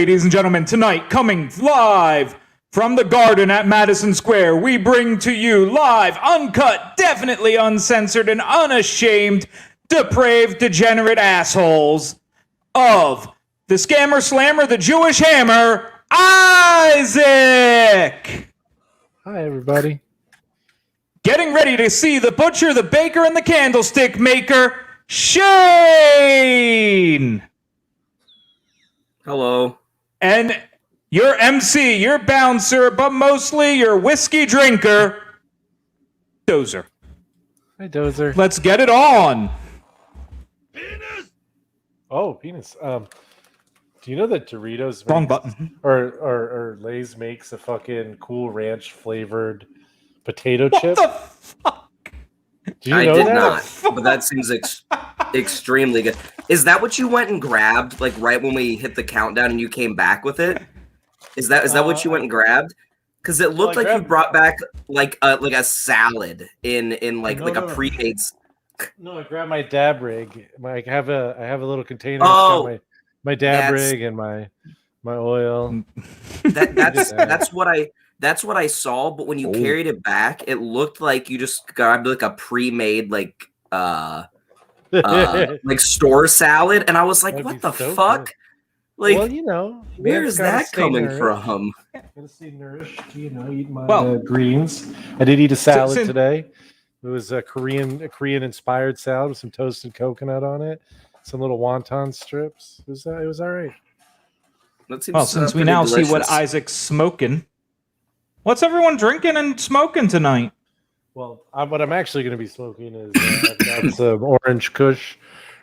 ladies and gentlemen, tonight, coming live from the Garden at Madison Square, we bring to you live, uncut, definitely uncensored, and unashamed, depraved, degenerate assholes of the Scammer Slammer, the Jewish Hammer, Isaac! Hi, everybody. Getting ready to see the butcher, the baker, and the candlestick maker, Shane! Hello. And your MC, your bouncer, but mostly your whiskey drinker, Dozer. Hi, Dozer. Let's get it on. Penis. Oh, penis. Do you know that Doritos Wrong button. or Lay's makes a fucking Cool Ranch flavored potato chip? What the fuck? Do you know did that? not, but that seems extremely good. Is that what you went and grabbed, like right when we hit the countdown and you came back with it? Is that what you went and grabbed? Because it looked like you brought back like a salad in a pre-made. No, I grabbed my dab rig. I have a little container. Oh, my dab rig and my oil. That's what I saw. But when you carried it back, it looked like you just grabbed like a pre-made like store salad, and I was like, "What the fuck?" Good. Like, well, you know, where is that coming from? Gotta stay nourished, you know, eat my greens. I did eat a salad today. It was a Korean inspired salad with some toasted coconut on it, some little wonton strips. It was all right. Well, since we now see what Isaac's smoking, what's everyone drinking and smoking tonight? Well, what I'm actually going to be smoking is I've got some orange Kush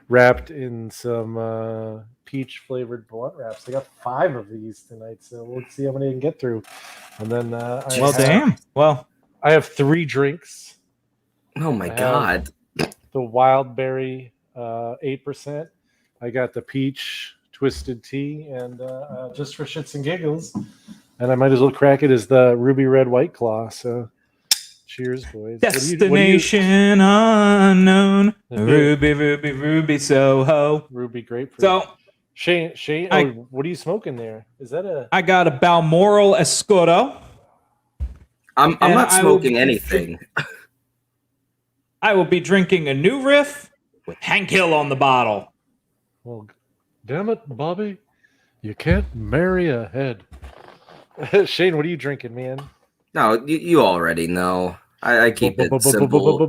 wrapped in some peach flavored blunt wraps. I got 5 of these tonight, so we'll see how many I can get through. And then I have 3 drinks. Oh my god! The wild berry 8%. I got the peach twisted tea, and just for shits and giggles, and I might as well crack it as the ruby red White Claw. So. Cheers, boys. Destination unknown. Ruby Soho. Ruby grapefruit. So, Shane, what are you smoking there? Is that a? I got a Balmoral Escudo. I'm not smoking anything. I will be drinking a New Riff with Hank Hill on the bottle. Well, damn it, Bobby, you can't marry a head. Shane, what are you drinking, man? No, you already know. I keep it simple.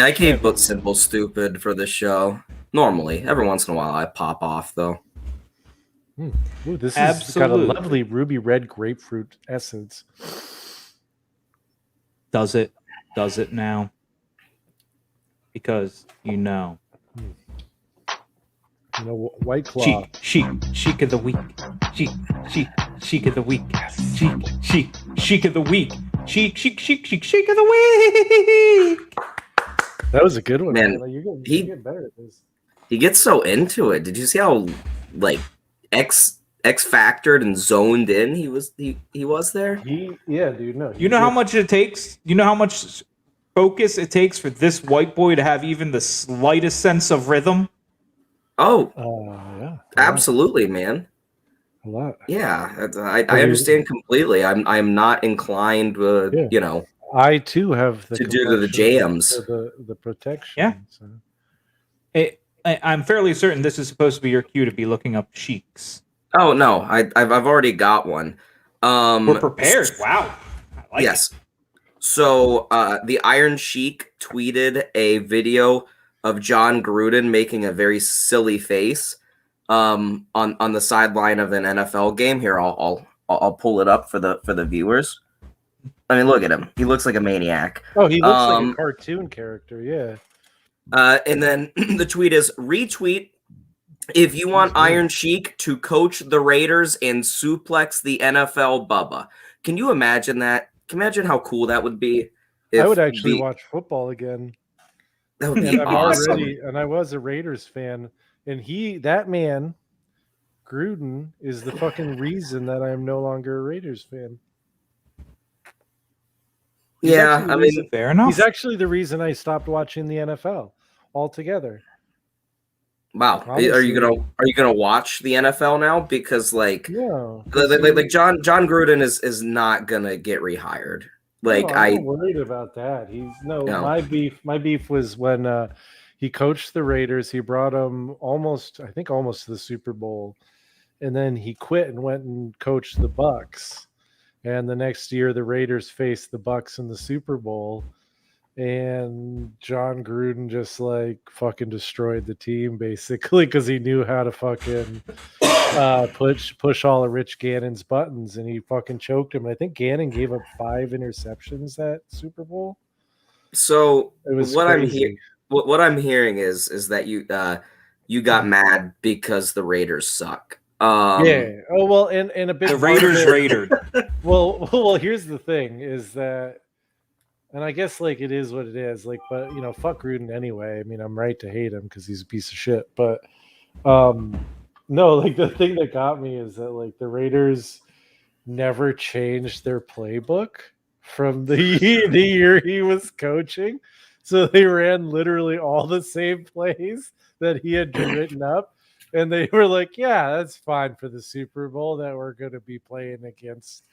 I keep it simple, stupid for this show. Normally, every once in a while, I pop off though. Ooh, this has got a lovely ruby red grapefruit essence. Does it now? Because you know. You know, White Claw. Sheik of the week. Sheik of the week. Sheik of the week. Sheik of the week. That was a good one, man. You're getting better at this. He gets so into it. Did you see how like X factored and zoned in he was there? Yeah, dude. No. You know how much it takes? You know how much focus it takes for this white boy to have even the slightest sense of rhythm? Oh, yeah, absolutely, man. A lot. Yeah, I understand completely. I'm not inclined, you know. I too have to do the jams, the protection. Yeah. So. I'm fairly certain this is supposed to be your cue to be looking up Sheiks. Oh no, I've already got one. We're prepared. Wow. I like it. So the Iron Sheik tweeted a video of John Gruden making a very silly face on the sideline of an NFL game. Here, I'll pull it up for the viewers. I mean, look at him. He looks like a maniac. Oh, he looks like a cartoon character. Yeah. And then the tweet is retweet if you want Iron Sheik to coach the Raiders and suplex the NFL Bubba. Can you imagine that? Can you imagine how cool that would be? I would actually watch football again. That would be awesome. And I was a Raiders fan, and that man, Gruden, is the fucking reason that I'm no longer a Raiders fan. Yeah, I mean, fair enough. He's actually the reason I stopped watching the NFL altogether. Wow. Honestly, Are you gonna watch the NFL now? Because like no, like John Gruden is not gonna get rehired. no, Like I'm not worried about that. you know, My beef was when he coached the Raiders. He brought them almost to the Super Bowl, and then he quit and went and coached the Bucks. And the next year, the Raiders faced the Bucks in the Super Bowl, and John Gruden just like fucking destroyed the team basically because he knew how to fucking push all of Rich Gannon's buttons, and he fucking choked him. I think Gannon gave up 5 interceptions that Super Bowl. so It was what crazy. what I'm hearing is that you got mad because the Raiders suck. Yeah. Oh well, and a big The part of Raiders it- raided. Well, here's the thing: is that, and I guess like it is what it is. Like, but fuck Gruden anyway. I mean, I'm right to hate him because he's a piece of shit. But no, like the thing that got me is that like the Raiders never changed their playbook from the year he was coaching. So they ran literally all the same plays that he had written up. And they were like, yeah, that's fine for the Super Bowl that we're going to be playing against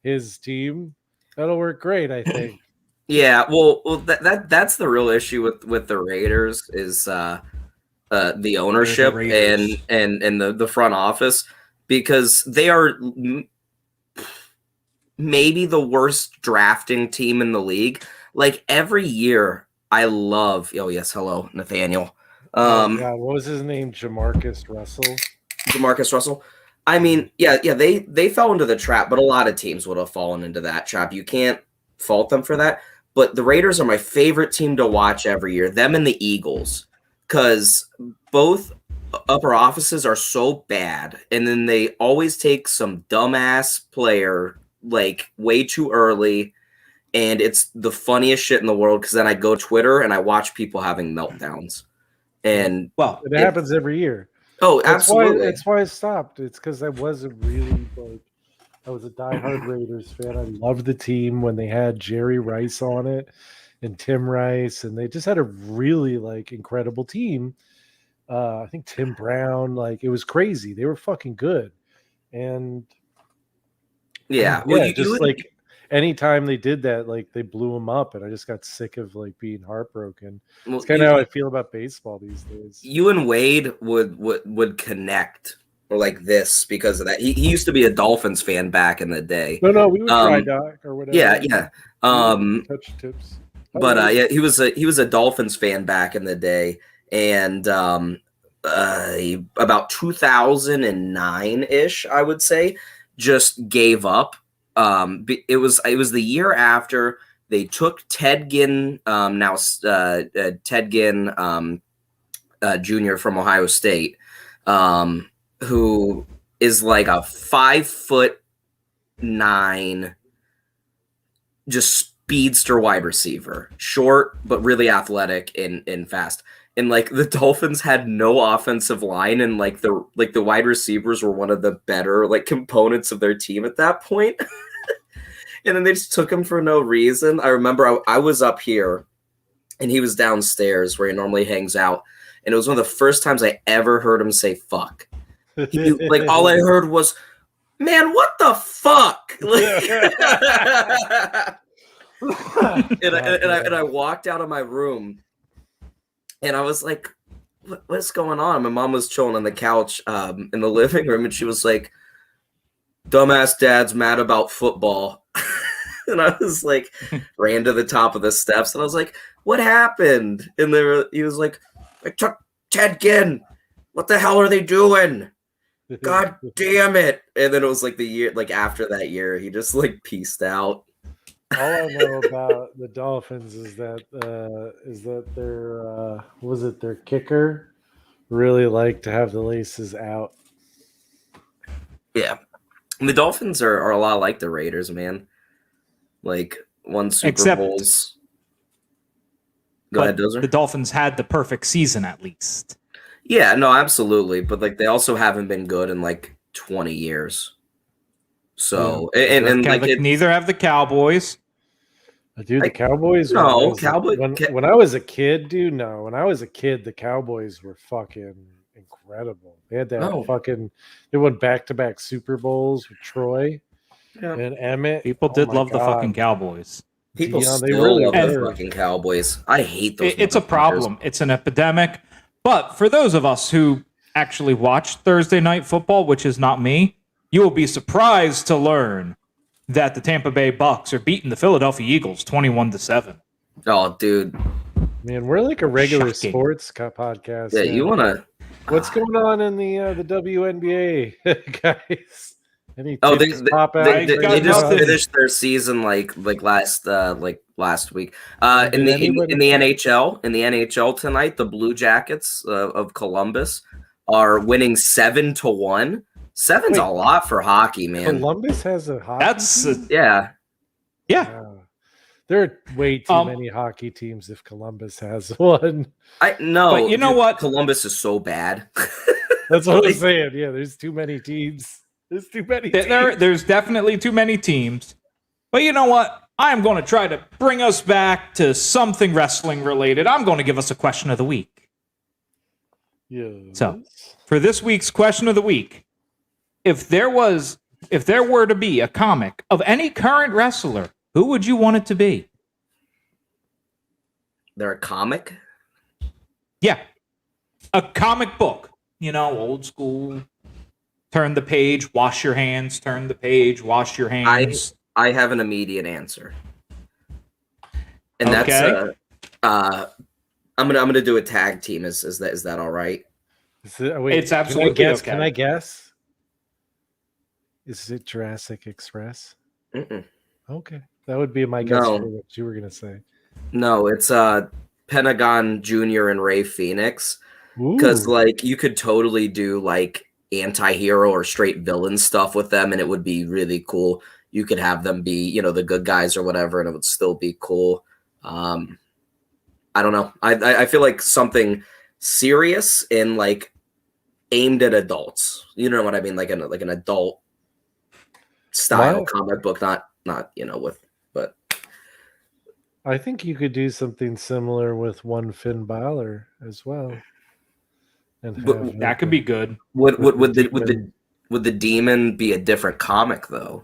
his team. That'll work great, I think. Yeah, well, that's the real issue with the Raiders is the ownership Raiders. and the front office, because they are maybe the worst drafting team in the league. Like every year, I love. Oh yes, hello Nathaniel. Oh God, what was his name? Jamarcus Russell. Jamarcus Russell. I mean, yeah, they fell into the trap, but a lot of teams would have fallen into that trap. You can't fault them for that. But the Raiders are my favorite team to watch every year. Them and the Eagles, because both upper offices are so bad, and then they always take some dumbass player like way too early, and it's the funniest shit in the world. Because then I go Twitter and I watch people having meltdowns, and Well, It happens every year. oh, absolutely. That's why I stopped. It's because I wasn't really like I was a diehard Raiders fan. I loved the team when they had Jerry Rice on it and Tim Rice, and they just had a really like incredible team. I think Tim Brown, like it was crazy. They were fucking good, and Yeah, yeah, well, just like anytime they did that, like they blew them up, and I just got sick of like being heartbroken. It's kind of how I feel about baseball these days. You and Wade would connect or like this because of that. He used to be a Dolphins fan back in the day. No, we would try Doc or whatever. Yeah. Touch tips. But yeah, he was a Dolphins fan back in the day, and about 2009 ish, I would say, just gave up. It was the year after they took Ted Ginn, Ted Ginn Jr. from Ohio State, who is like a 5'9", just speedster wide receiver, short but really athletic and fast. And like the Dolphins had no offensive line, and like the wide receivers were one of the better like components of their team at that point. And then they just took him for no reason. I remember I was up here and he was downstairs where he normally hangs out. And it was one of the first times I ever heard him say fuck. Like all I heard was, man, what the fuck? and I walked out of my room and I was like, what's going on? My mom was chilling on the couch in the living room, and she was like, dumbass dad's mad about football. And I was like, ran to the top of the steps, and I was like, what happened? And he was like, I took Ted Ginn. What the hell are they doing? God damn it. And then it was like the year, like after that year, he just like peaced out. All I know about the Dolphins is that their kicker really liked to have the laces out. Yeah. And the Dolphins are a lot like the Raiders, man. Like won Super Bowls. Go ahead, Dozer. The Dolphins had the perfect season at least. Yeah, no, absolutely. But like they also haven't been good in like 20 years. So and like neither have the Cowboys. Dude, the Cowboys. No, when I was a kid, dude. No, when I was a kid, the Cowboys were fucking incredible. They had that Oh. they won back-to-back Super Bowls with Troy Yeah. and Emmett. People Oh did my love the God. fucking Cowboys. People Dion, they still really love the were. fucking Cowboys. I hate those. It's a motherfuckers. problem. It's an epidemic. But for those of us who actually watch Thursday Night Football, which is not me, you will be surprised to learn that the Tampa Bay Bucks are beating the Philadelphia Eagles 21-7. Oh, dude. Man, we're like a regular Shocking. sports podcast. Yeah, now. you want to. What's going on in the WNBA, guys? Any Oh, titties pop out? they got just nothing. finished their season like last week. In Did the anybody- in the NHL tonight, the Blue Jackets of Columbus are winning 7-1. Seven's a Wait. lot for hockey, man. Columbus has a hockey That's team? Yeah, yeah. Wow. There are way too many hockey teams if Columbus has one. I know. But you know what? Columbus is so bad. That's what I'm Like- saying. Yeah, there's too many teams. There's too many teams. There's definitely too many teams. But you know what? I'm going to try to bring us back to something wrestling related. I'm going to give us a question of the week. Yes. So, for this week's question of the week, if there were to be a comic of any current wrestler, who would you want it to be? They're a comic. Yeah. A comic book. You know, old school. Turn the page, wash your hands, turn the page, wash your hands. I have an immediate answer, and Okay. that's I'm gonna do a tag team. Is that all right? Wait, It's absolutely can I guess? okay. Can I guess? Is it Jurassic Express? Mm-mm. Okay, that would be my guess No. for what you were gonna say. No, it's Pentagon Junior and Ray Phoenix, because Ooh. like you could totally do like anti-hero or straight villain stuff with them, and it would be really cool. You could have them be, the good guys or whatever, and it would still be cool. I don't know. I feel like something serious and like aimed at adults. You know what I mean? Like an adult style Wow. comic book, not with. But I think you could do something similar with one Finn Balor as well. And But have That could be good. would the demon- demon be a different comic though?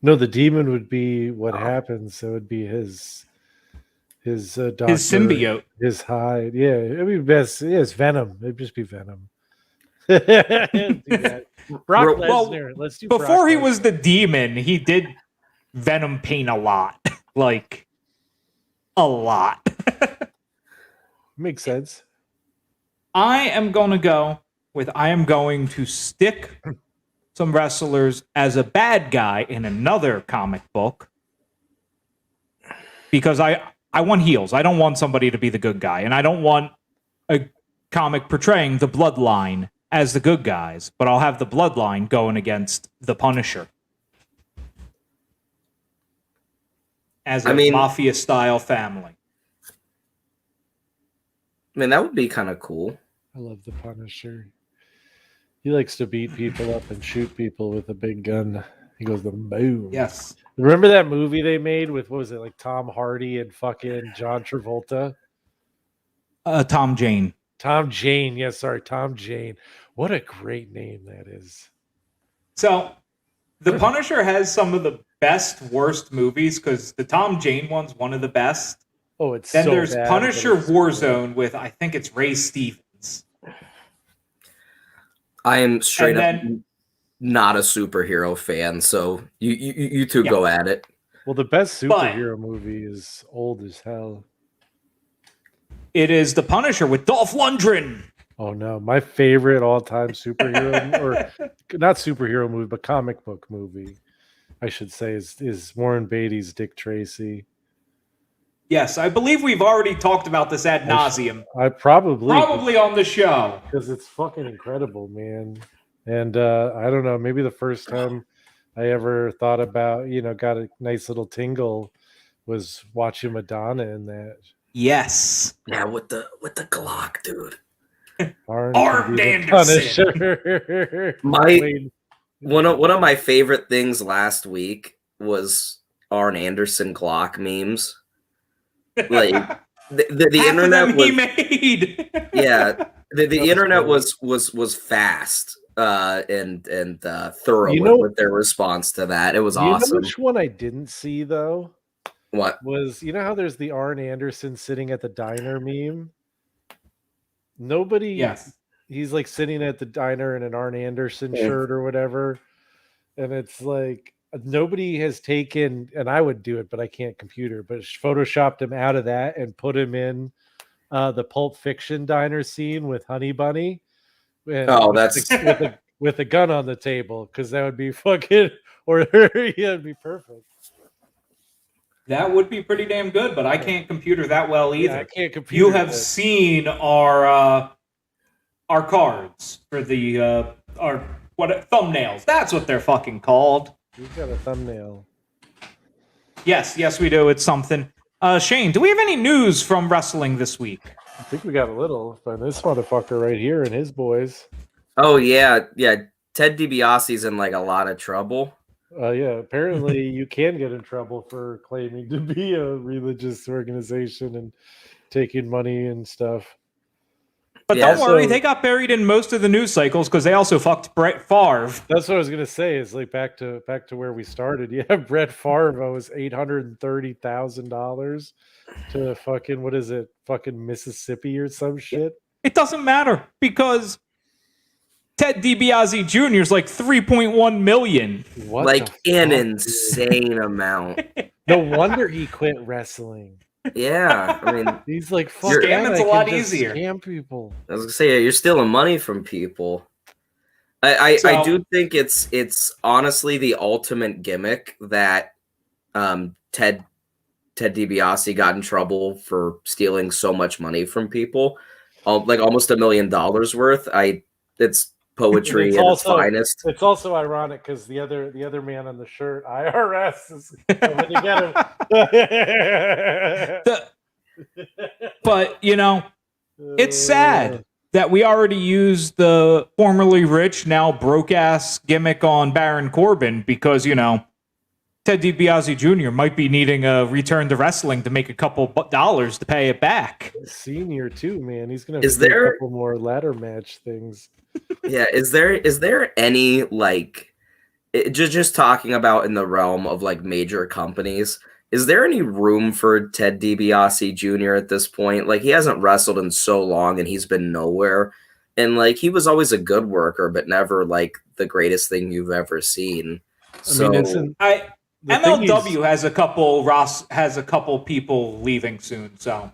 No, the demon would be what happens. So it would be his doctor, His symbiote. his hide. Yeah, it'd be best. Yeah, it's Venom. It'd just be Venom. Do that. Brock Well, Lesnar. Let's do Before Brock he Lesnar. was the demon, he did Venom pain a lot. Like, a lot. Makes sense. I am going to stick some wrestlers as a bad guy in another comic book because I want heels. I don't want somebody to be the good guy, and I don't want a comic portraying the Bloodline as the good guys, but I'll have the Bloodline going against the Punisher as a mafia-style family. I mean, that would be kind of cool. I love the Punisher. He likes to beat people up and shoot people with a big gun. He goes the boom. Yes. Remember that movie they made with what was it, like Tom Hardy and fucking John Travolta? Tom Jane. Tom Jane. Yes, sorry, Tom Jane. What a great name that is. So, The Punisher has some of the best, worst movies because the Tom Jane one's one of the best. Oh, it's Then so there's bad, Punisher but it's Warzone with, I think it's Ray Stevens. I am straight And up then- not a superhero fan, so you two Yeah. go at it. Well, the best But- superhero movie is old as hell. It is The Punisher with Dolph Lundgren. Oh no, my favorite all-time superhero or not superhero movie, but comic book movie, I should say, is Warren Beatty's Dick Tracy. Yes, I believe we've already talked about this ad nauseum. I probably On the show. because it's fucking incredible, man. And I don't know, maybe the first time I ever thought about, got a nice little tingle was watching Madonna in that. Yes. Yeah, with the Glock, dude. Arn Armed can be the Anderson. Punisher. My- Wait, One of my favorite things last week was Arn Anderson Glock memes. Like the Half internet of them was he made. yeah, The internet great. was fast and thorough with their response to that. It was awesome. You know which one I didn't see though? What Was how there's the Arn Anderson sitting at the diner meme? Nobody. Yes. He's like sitting at the diner in an Arn Anderson Yeah. shirt or whatever, and it's like nobody has taken, and I would do it, but I can't computer, but photoshopped him out of that and put him in the Pulp Fiction diner scene with Honey Bunny. And with a gun on the table, because that would be fucking, or yeah, it'd be perfect. That would be pretty damn good, but I can't computer that well either. Yeah, I can't computer. You have seen our cards for the our thumbnails. That's what they're fucking called. We've got a thumbnail. Yes, we do. It's something. Shane, do we have any news from wrestling this week? I think we got a little from this motherfucker right here and his boys. Oh yeah. Ted DiBiase's in like a lot of trouble. Yeah, apparently you can get in trouble for claiming to be a religious organization and taking money and stuff. But don't worry, they got buried in most of the news cycles because they also fucked Brett Favre. That's what I was gonna say. Is like back to where we started. Yeah, Brett Favre owes $830,000 to fucking Mississippi or some shit. It doesn't matter because Ted DiBiase Jr. is like $3.1 million. What like an insane amount. No wonder he quit wrestling. Yeah, I mean, he's like, fuck, scamming's a lot easier. Scam people. I was gonna say, you're stealing money from people. I do think it's honestly the ultimate gimmick that Ted DiBiase got in trouble for stealing so much money from people, like almost $1 million worth. It's poetry at its finest. It's also ironic because the other man on the shirt, IRS, is coming to get him. But it's sad that we already used the formerly rich, now broke ass gimmick on Baron Corbin because Ted DiBiase Jr. might be needing a return to wrestling to make a couple dollars to pay it back. Senior too, man. He's gonna have a couple more ladder match things. Yeah, is there any like just talking about in the realm of like major companies? Is there any room for Ted DiBiase Jr. at this point? Like he hasn't wrestled in so long and he's been nowhere, and like he was always a good worker, but never like the greatest thing you've ever seen. MLW has a couple people leaving soon, so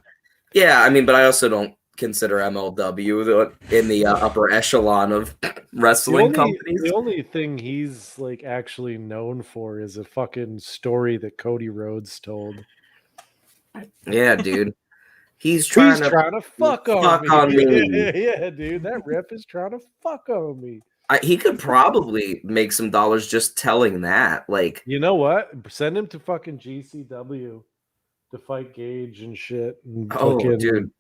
yeah, I mean, but I also don't consider MLW in the upper echelon of wrestling companies. The only thing he's like actually known for is a fucking story that Cody Rhodes told. Yeah, dude. He's trying to fuck on me. Yeah, dude, that rep is trying to fuck on me. He could probably make some dollars just telling that. Like, you know what? Send him to fucking GCW to fight Gage and shit. And dude.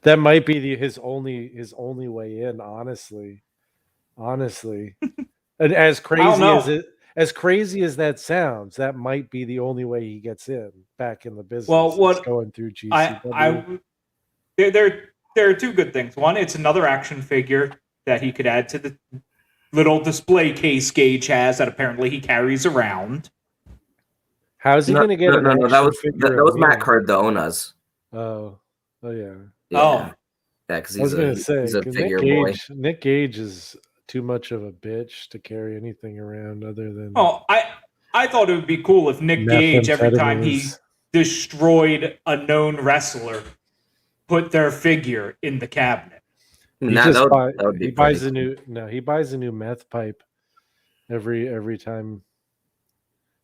That might be his only way in, honestly. And as crazy as that sounds, that might be the only way he gets in back in the business. Well, going through GCW. There are two good things. One, it's another action figure that he could add to the little display case Gage has that apparently he carries around. How's he going to get no, that was Matt Cardona's. Oh yeah. Yeah, because he's a figure boy. Nick Gage is too much of a bitch to carry anything around other than. Oh, I thought it would be cool if Nick Gage, every time he destroyed a known wrestler, put their figure in the cabinet. He buys a new meth pipe every time.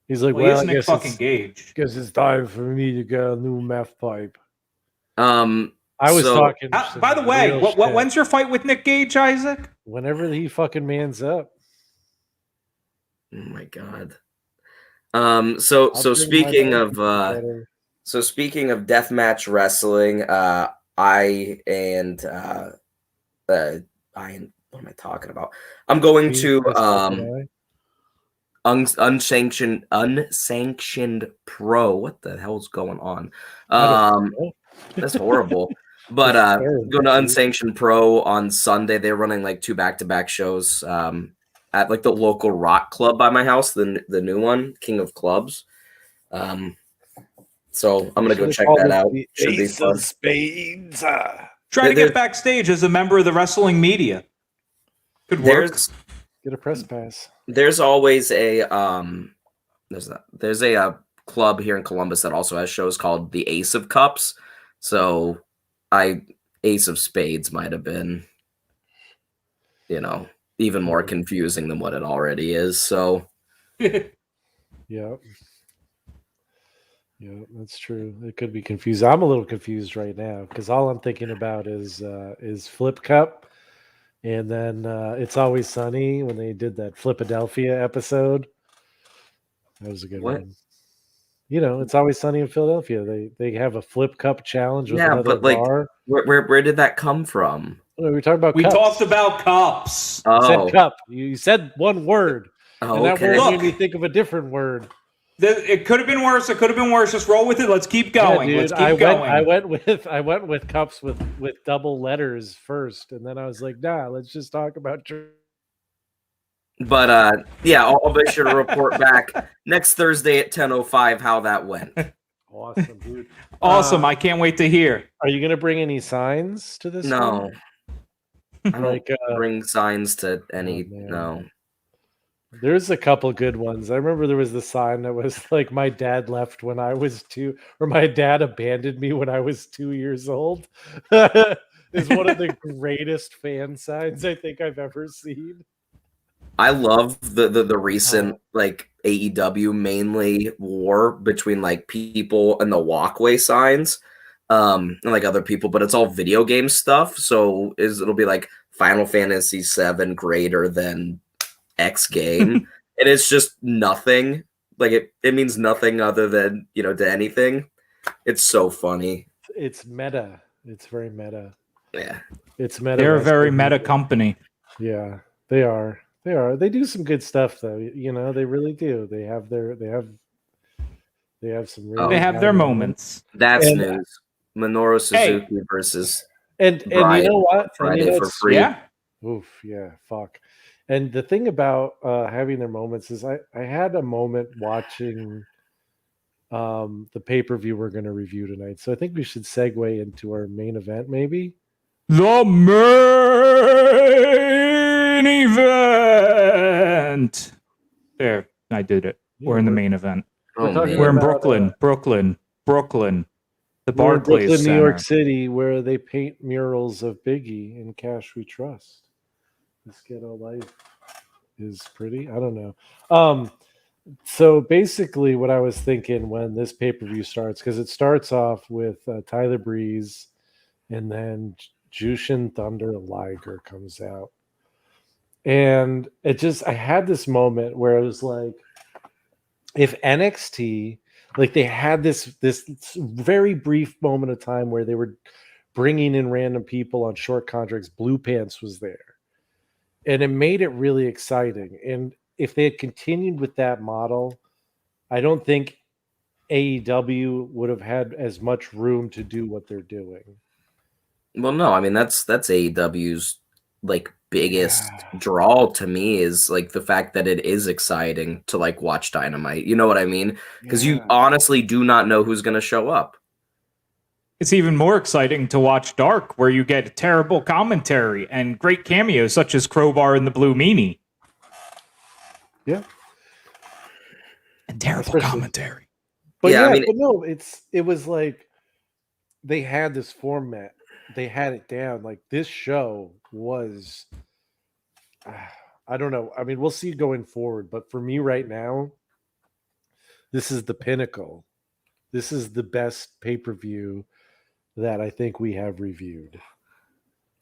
He's like, well, I guess fucking Gage. Guess it's time for me to get a new meth pipe. I was talking. By the way, when's your fight with Nick Gage, Isaac? Whenever he fucking mans up. Oh my god. So speaking of deathmatch wrestling, what am I talking about? I'm going to unsanctioned pro. What the hell's going on? That's horrible. But fair, going to dude. Unsanctioned Pro on Sunday, they're running like 2 back-to-back shows at like the local rock club by my house, the new one, King of Clubs. So I'm gonna go check that out. Should be fun. Spades. Trying to get backstage as a member of the wrestling media. Could work. Get a press pass. There's always a there's a club here in Columbus that also has shows called the Ace of Cups. So Ace of Spades might have been, even more confusing than what it already is. So Yeah. Yeah, that's true. It could be confused. I'm a little confused right now because all I'm thinking about is Flip Cup, and then It's Always Sunny when they did that Flipadelphia episode. That was a good one. It's Always Sunny in Philadelphia. They have a Flip Cup challenge with another but like, bar. where did that come from? We were talking about. We cups. talked about cups. You said cup. You said one word, and that word Look. made me think of a different word. It could have been worse. It could have been worse. Just roll with it. Let's keep going. Yeah, dude, Let's keep going. I went with cups with double letters first, and then I was like, nah, let's just talk about. But I'll be sure to report back next Thursday at 10:05 how that went. Awesome, dude. Awesome. I can't wait to hear. Are you gonna bring any signs to this? No, one? I don't bring signs to any. No. There's a couple good ones. I remember there was the sign that was like, my dad left when I was 2, or my dad abandoned me when I was 2 years old. Is one of the greatest fan signs I think I've ever seen. I love the recent like AEW mainly war between like people and the walkway signs, and like other people, but it's all video game stuff. So it'll be like Final Fantasy VII greater than X game, and it's just nothing. Like it means nothing other than to anything. It's so funny. It's meta. It's very meta. Yeah, it's meta. They're a very meta company. Yeah, they are. They are. They do some good stuff though. They really do. They have some. Really they have their moments. That's news. Minoru Suzuki versus and you know what? Friday for free. Yeah. Oof. Yeah. Fuck. And the thing about having their moments is I had a moment watching the pay-per-view we're going to review tonight. So I think we should segue into our main event, maybe. The main event. There, I did it. Yeah, we're in the main event. We're in Brooklyn. The Barclays Brooklyn, Center. New York City, where they paint murals of Biggie in Cash We Trust. This ghetto life is pretty. I don't know. So basically what I was thinking when this pay-per-view starts, because it starts off with Tyler Breeze, and then Jushin Thunder Liger comes out. And I had this moment where it was like, if NXT, like they had this very brief moment of time where they were bringing in random people on short contracts, Blue Pants was there. And it made it really exciting. And if they had continued with that model, I don't think AEW would have had as much room to do what they're doing. Well, no, I mean that's AEW's like biggest draw to me is like the fact that it is exciting to like watch Dynamite. You know what I mean? Because you honestly do not know who's going to show up. It's even more exciting to watch Dark, where you get terrible commentary and great cameos such as Crowbar and the Blue Meanie. Yeah. And terrible commentary. But it was like they had this format. They had it down. Like this show was, I don't know. I mean, we'll see going forward. But for me right now, this is the pinnacle. This is the best pay-per-view that I think we have reviewed.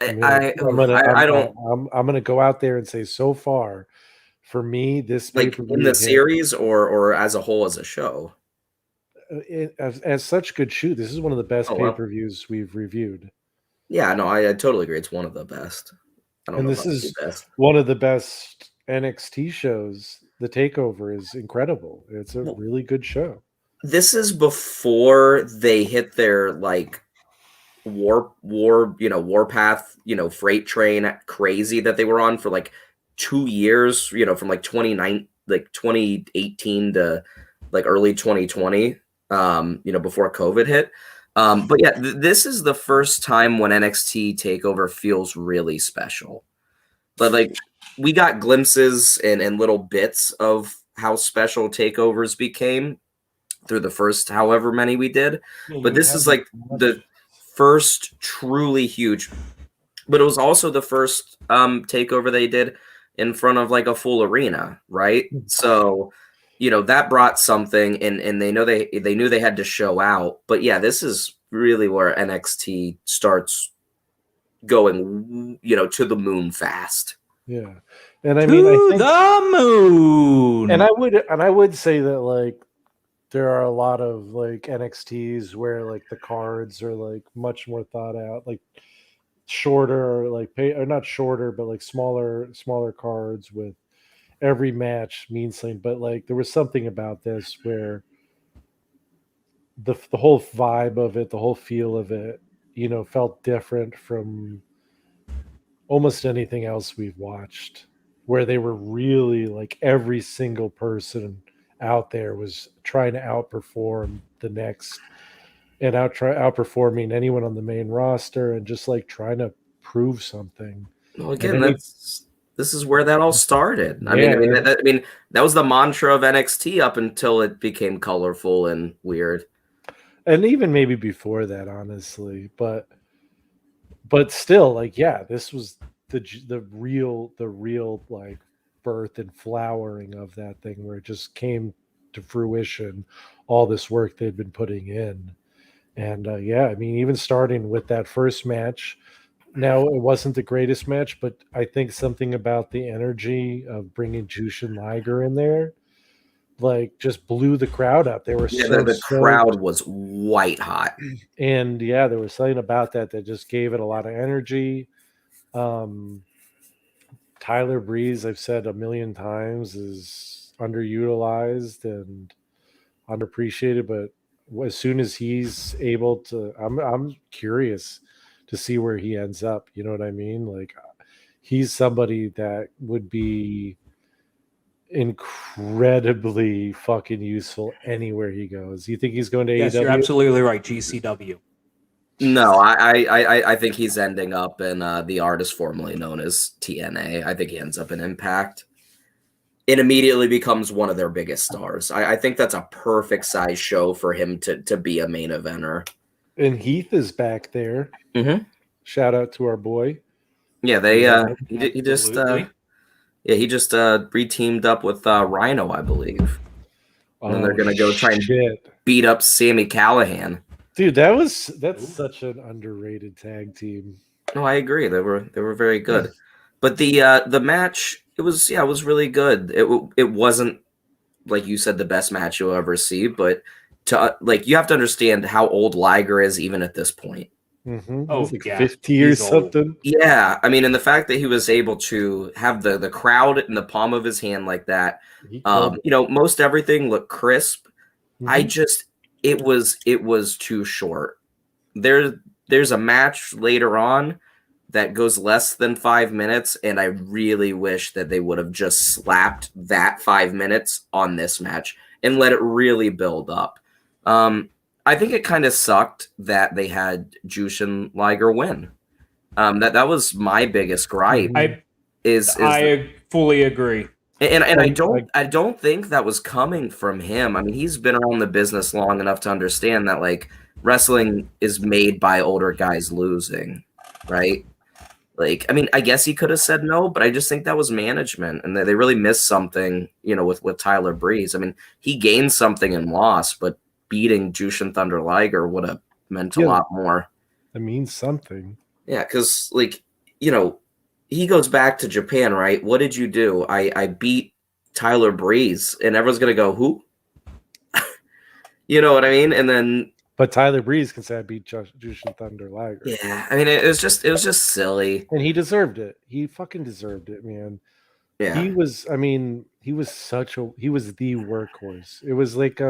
I'm gonna go out there and say so far, for me, this like in the series or as a whole as a show. As such good shoot, this is one of the best pay-per-views we've reviewed. Yeah, no, I totally agree. It's one of the best. This is one of the best NXT shows. The Takeover is incredible. It's a really good show. This is before they hit their like warpath, freight train crazy that they were on for like 2 years, from like 2018 to like early 2020, before COVID hit. But yeah, this is the first time when NXT TakeOver feels really special. But like we got glimpses and little bits of how special takeovers became through the first however many we did. Yeah, But you this had is like the first truly huge, but it was also the first takeover they did in front of like a full arena, right? So, that brought something, and they knew they had to show out. But yeah, this is really where NXT starts going, to the moon fast. Yeah, and I To mean, I think, the moon. and I would say that like there are a lot of like NXTs where like the cards are like much more thought out, like shorter, like or not shorter, but like smaller cards with every match means something. But like there was something about this where the whole vibe of it, the whole feel of it, felt different from almost anything else we've watched, where they were really like every single person out there was trying to outperform the next and outperforming anyone on the main roster and just like trying to prove something. Well, And again, this is where that all started. I Yeah, mean, that was the mantra of NXT up until it became colorful and weird. and even maybe before that, honestly, but still, like, yeah, this was the real like birth and flowering of that thing where it just came to fruition, all this work they'd been putting in. And yeah, I mean, even starting with that first match, now it wasn't the greatest match, but I think something about the energy of bringing Jushin Liger in there, like, just blew the crowd up. They were Yeah, so the stoked. crowd was white hot. And yeah, there was something about that just gave it a lot of energy. Um, Tyler Breeze, I've said a million times, is underutilized and underappreciated, but as soon as he's able to, I'm curious to see where he ends up. You know what I mean? Like, he's somebody that would be incredibly fucking useful anywhere he goes. You think he's going to Yes, you're AEW? absolutely right. GCW. No, I think he's ending up in the artist formerly known as TNA. I think he ends up in Impact. It immediately becomes one of their biggest stars. I think that's a perfect size show for him to be a main eventer. And Heath is back there. Mm-hmm. Shout out to our boy. Yeah, he just Absolutely. re-teamed up with Rhino, I believe. And then they're Oh, gonna go try and shit. beat up Sammy Callahan. Dude, that's such an underrated tag team. No, I agree. They were very good. But the match, it was really good. It wasn't, like you said, the best match you'll ever see, but like, you have to understand how old Liger is even at this point. Mm-hmm. Oh, He's like yeah, 50 or he's old. something. Yeah, I mean, and the fact that he was able to have the crowd in the palm of his hand like that, He killed most everything looked crisp. it. It was too short. There's a match later on that goes less than 5 minutes, and I really wish that they would have just slapped that 5 minutes on this match and let it really build up. I think it kind of sucked that they had Jushin Liger win. That was my biggest gripe. I fully agree. And I don't think that was coming from him. I mean, he's been around the business long enough to understand that, like, wrestling is made by older guys losing, right? Like, I mean, I guess he could have said no, but I just think that was management, and they really missed something, with Tyler Breeze. I mean, he gained something and lost, but beating Jushin Thunder Liger would have meant a lot more. That means something. Yeah, because, like, he goes back to Japan, right? What did you do? I beat Tyler Breeze, and everyone's gonna go, who? You know what I mean? And then, but Tyler Breeze can say I beat Jushin Thunder Liger. Yeah, I mean, it was just silly, and he deserved it. He fucking deserved it, man. Yeah, he was the workhorse. It was like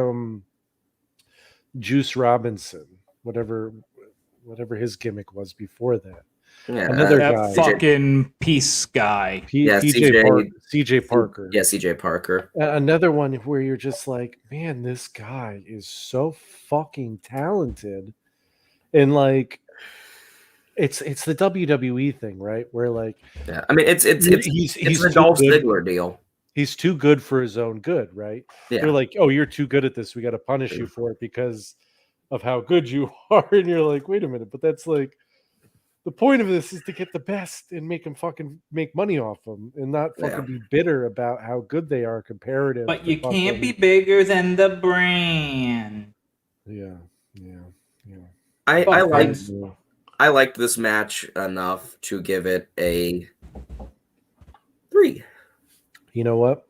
Juice Robinson, whatever whatever his gimmick was before that. Yeah, Another That guy, fucking peace guy. Yeah, CJ Parker. Yeah, CJ Parker. Another one where you're just like, man, this guy is so fucking talented, and like, it's the WWE thing, right? Where like, Yeah, I mean, it's he's a too Dolph good. Ziggler deal. He's too good for his own good, right? Yeah. They're like, oh, you're too good at this. We got to punish you for it because of how good you are. And you're like, wait a minute, but that's like, the point of this is to get the best and make them fucking make money off them and not fucking be bitter about how good they are comparative. But to you can't fucking- be bigger than the brand. Yeah. I liked this match enough to give it a 3. You know what?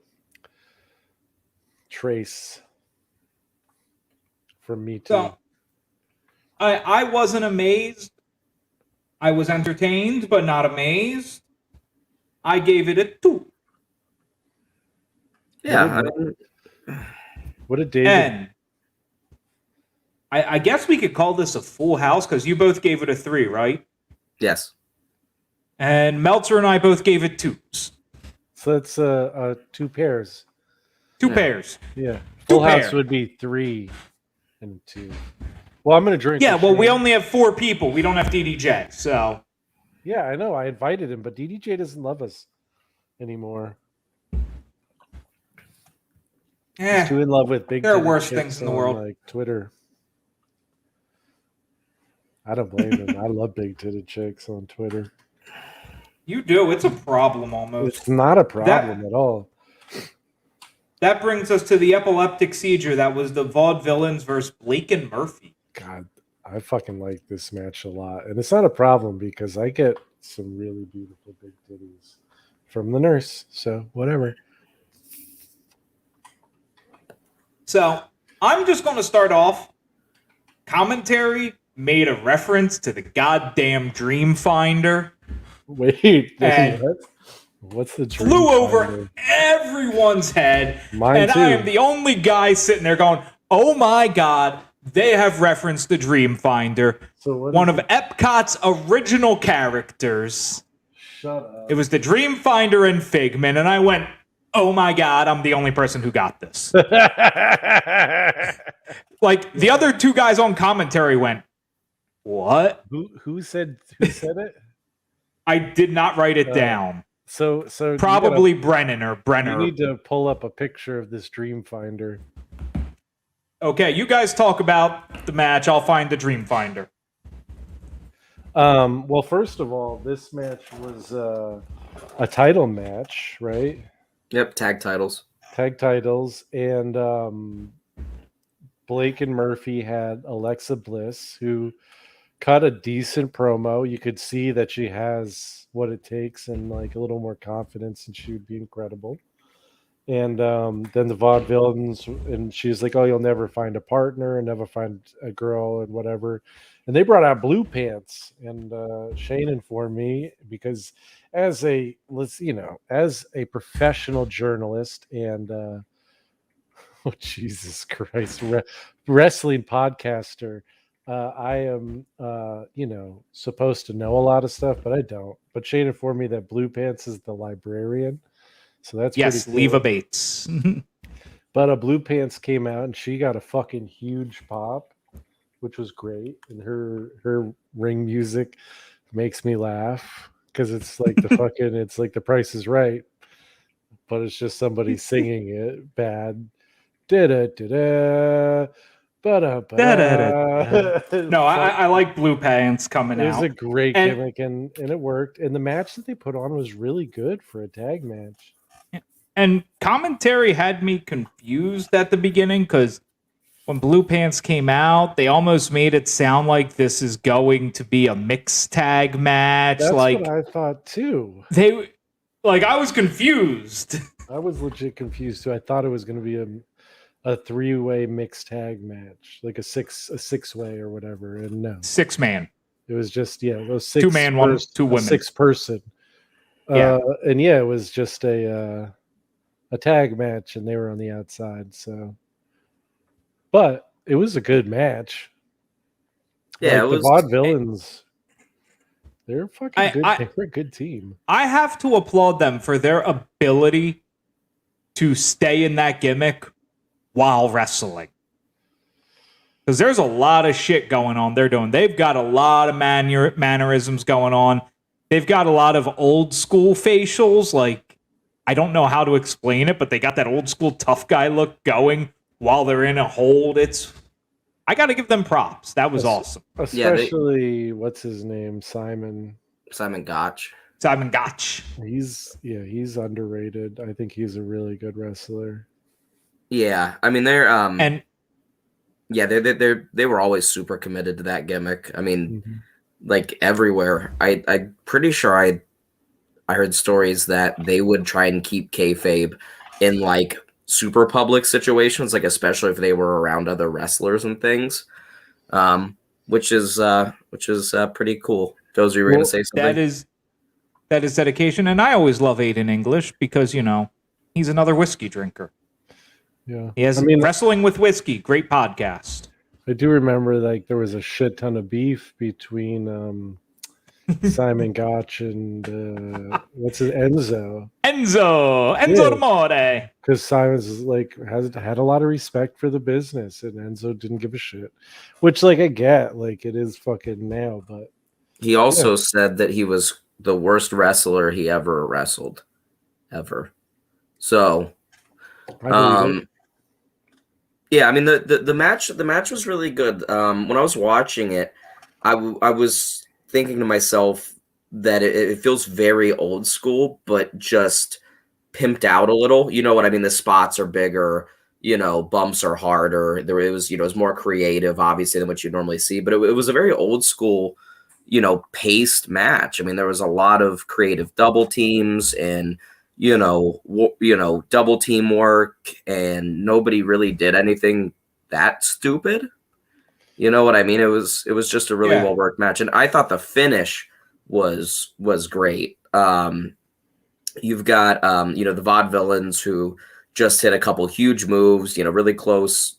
Trace. From me too. So, I wasn't amazed. I was entertained, but not amazed. I gave it a 2. Yeah. What did David? And I guess we could call this a full house because you both gave it a 3, right? Yes. And Meltzer and I both gave it 2s. So that's 2 pairs. 2 pairs. Yeah. Full house pair. would be 3 and 2. Well, I'm gonna drink. Yeah, well, we Shane. only have 4 people. We don't have DDJ, so. Yeah, I know. I invited him, but DDJ doesn't love us anymore. He's too in love with big. There are titty worse chicks things in the on, world. like Twitter. I don't blame him. I love big titted chicks on Twitter. You do. It's a problem almost. It's not a problem at all. That brings us to the epileptic seizure. That was the Vaudevillains versus Blake and Murphy. God, I fucking like this match a lot. And it's not a problem because I get some really beautiful big titties from the nurse. So, whatever. So, I'm just going to start off. Commentary made a reference to the goddamn Dream Finder. Wait, And what's the Dream flew over Finder? everyone's head. Mine and too. I am the only guy sitting there going, oh my God, they have referenced the Dream Finder. So what One is of Epcot's original characters. Shut up. It was the Dream Finder and Figment, and I went, oh my God, I'm the only person who got this. Like, the other 2 guys on commentary went, what? Who said it? I did not write it down. So Probably Brennan or Brenner. You need to pull up a picture of this Dream Finder. Okay, you guys talk about the match. I'll find the Dream Finder. Well, first of all, this match was a title match, right? Yep, tag titles. Tag titles, and Blake and Murphy had Alexa Bliss, who cut a decent promo. You could see that she has what it takes and like a little more confidence, and she would be incredible. And then the Vaudevillains, and she's like, "Oh, you'll never find a partner and never find a girl and whatever." And they brought out Blue Pants, and Shane informed me because as a professional journalist and oh Jesus Christ, wrestling podcaster, I am supposed to know a lot of stuff, but I don't. But Shane informed me that Blue Pants is the librarian. So that's yes, pretty cool. Leva Bates. But Blue Pants came out and she got a fucking huge pop, which was great. And her ring music makes me laugh because it's like it's like The Price is Right, but it's just somebody singing it bad. Da-da-da-da. No, I like Blue Pants coming It out. was a great gimmick and it worked. And the match that they put on was really good for a tag match. And commentary had me confused at the beginning because when Blue Pants came out, they almost made it sound like this is going to be a mixed tag match. That's like what I thought too. I was confused. I was legit confused too. I thought it was going to be a 3-way mixed tag match, like a six-way or whatever. And no, 6-man. it was just those 6 2-man, 2 women, 6-person. And it was just a tag match, and they were on the outside. So, but it was a good match. Yeah, like it the was. Vaudevillains, they're fucking good. I They're a good team. I have to applaud them for their ability to stay in that gimmick while wrestling. Because there's a lot of shit going on they're doing. They've got a lot of mannerisms going on. They've got a lot of old school facials. Like, I don't know how to explain it, but they got that old school tough guy look going while they're in a hold. I got to give them props. That was awesome. Especially, what's his name? Simon Gotch. Simon Gotch. He's underrated. I think he's a really good wrestler. Yeah, I mean they're and yeah, they were always super committed to that gimmick. I mean, Mm-hmm. like everywhere. I'm pretty sure I heard stories that they would try and keep kayfabe in like super public situations, like especially if they were around other wrestlers and things, which is pretty cool. Josie, you were going to say something? That is dedication, and I always love Aiden English because he's another whiskey drinker. Yeah, he has Wrestling with Whiskey, great podcast. I do remember like there was a shit ton of beef between Simon Gotch and what's his Enzo D'Amore. Because Simon's like has had a lot of respect for the business, and Enzo didn't give a shit. Which like I get, like it is fucking now, but he also said that he was the worst wrestler he ever wrestled, ever. So, yeah, I mean the match was really good. When I was watching it, I was thinking to myself that it feels very old school, but just pimped out a little. You know what I mean? The spots are bigger, bumps are harder. It was more creative, obviously, than what you normally see. But it was a very old school, paced match. I mean, there was a lot of creative double teams and double teamwork, and nobody really did anything that stupid. You know what I mean? It was just a really well worked match, and I thought the finish was great. You've got the Vaudevillains who just hit a couple huge moves, really close,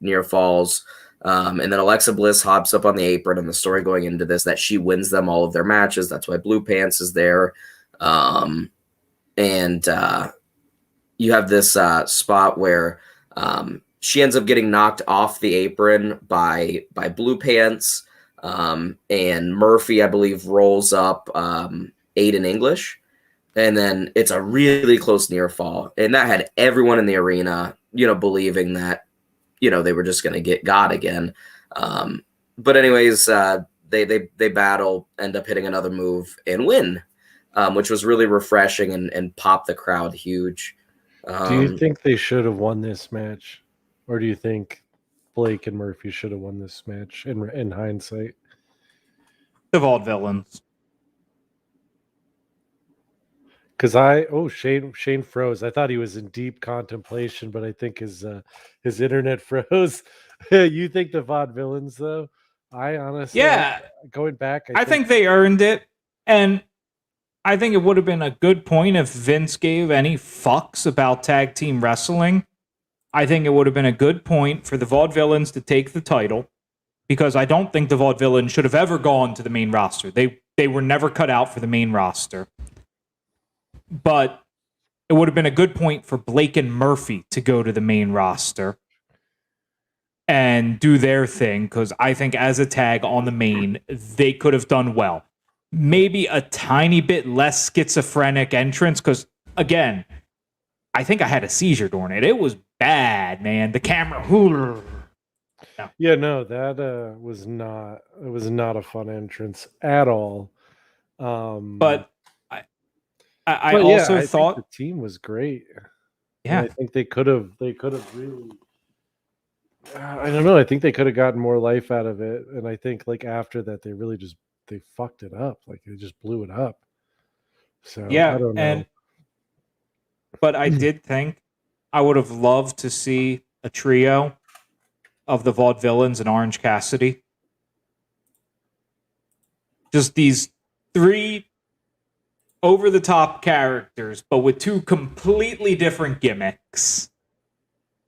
near falls. And then Alexa Bliss hops up on the apron, and the story going into this that she wins them all of their matches. That's why Blue Pants is there. And you have this spot where she ends up getting knocked off the apron by Blue Pants, and Murphy, I believe, rolls up Aiden English, and then it's a really close near fall, and that had everyone in the arena, believing that, they were just going to got again. But anyways, they battle, end up hitting another move, and win. Which was really refreshing and popped the crowd huge. Do you think they should have won this match? Or do you think Blake and Murphy should have won this match in hindsight? The Vaudevillains. Because Shane froze. I thought he was in deep contemplation, but I think his internet froze. You think the Vaudevillains, though? I honestly, going back, I think they earned it, and I think it would have been a good point if Vince gave any fucks about tag team wrestling. I think it would have been a good point for the Vaudevillains to take the title, because I don't think the Vaudevillains should have ever gone to the main roster. They were never cut out for the main roster. But it would have been a good point for Blake and Murphy to go to the main roster and do their thing, because I think as a tag on the main, they could have done well. Maybe a tiny bit less schizophrenic entrance, because, again, I think I had a seizure during it. It was bad, man. The camera... No. Yeah, no, that was not a fun entrance at all. But I also thought the team was great. Yeah, and I think they could have really. I don't know. I think they could have gotten more life out of it, and I think like after that, they fucked it up. Like they just blew it up. So yeah, I don't know. But I did think I would have loved to see a trio of the Vaudevillains and Orange Cassidy. Just these three over-the-top characters, but with two completely different gimmicks.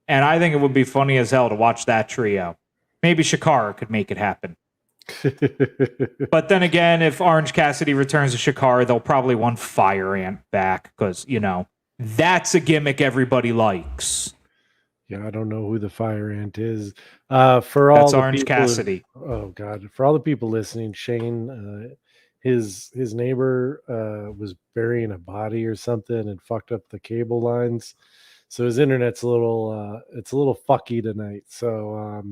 And I think it would be funny as hell to watch that trio. Maybe Shikara could make it happen. But then again, if Orange Cassidy returns to Shikara, they'll probably want Fire Ant back because, that's a gimmick everybody likes. Yeah, I don't know who the Fire Ant is. For all That's the Orange people, Cassidy. oh God, for all the people listening, Shane, his neighbor was burying a body or something and fucked up the cable lines, so his internet's a little fucky tonight. So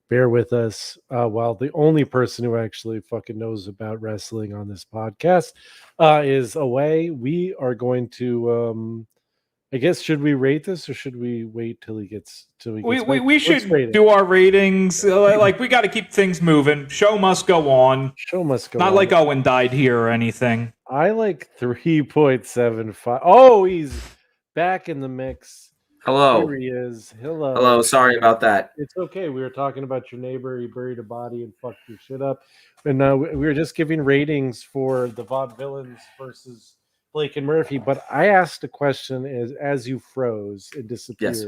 bear with us. While the only person who actually fucking knows about wrestling on this podcast is away, we are going to. I guess should we rate this or should we wait till he gets We back? Let's should rate it. do our ratings. Like, we got to keep things moving. Show must go on. Show must go Not on. like Owen died here or anything. I like 3.75. Oh, he's back in the mix. Hello. Here he is. Hello. Hello. Sorry about that. It's okay. We were talking about your neighbor. He buried a body and fucked your shit up. And we were just giving ratings for the Vaudevillains versus Blake and Murphy. But I asked a question as you froze and disappeared. Yes.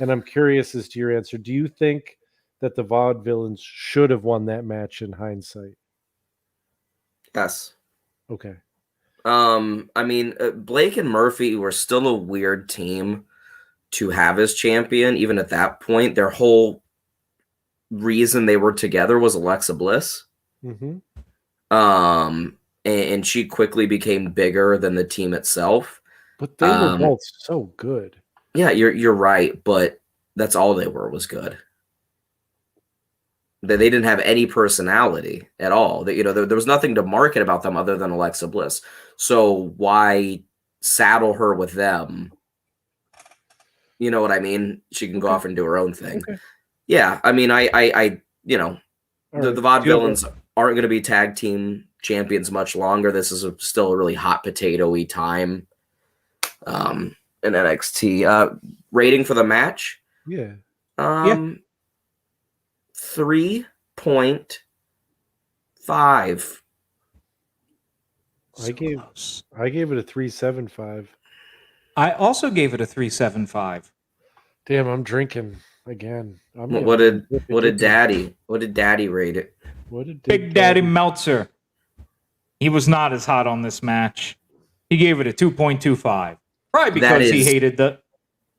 And I'm curious as to your answer. Do you think that the Vaudevillains should have won that match in hindsight? Yes. Okay. I mean, Blake and Murphy were still a weird team to have as champion. Even at that point, their whole reason they were together was Alexa Bliss. Mm-hmm. And she quickly became bigger than the team itself. But they were both so good. Yeah, you're right, but that's all they were was good. They didn't have any personality at all. There was nothing to market about them other than Alexa Bliss. So why saddle her with them? You know what I mean? She can go off and do her own thing. Okay. Yeah, I mean, the Vaudevillains aren't going to be tag team champions much longer. This is still a really hot potato-y time in NXT. Rating for the match? Yeah. 3.5. I gave it a 3.75. I also gave it a 3.75. Damn, I'm drinking again. What did Daddy rate it? What did Big Daddy Meltzer. He was not as hot on this match. He gave it a 2.25. Probably because he hated the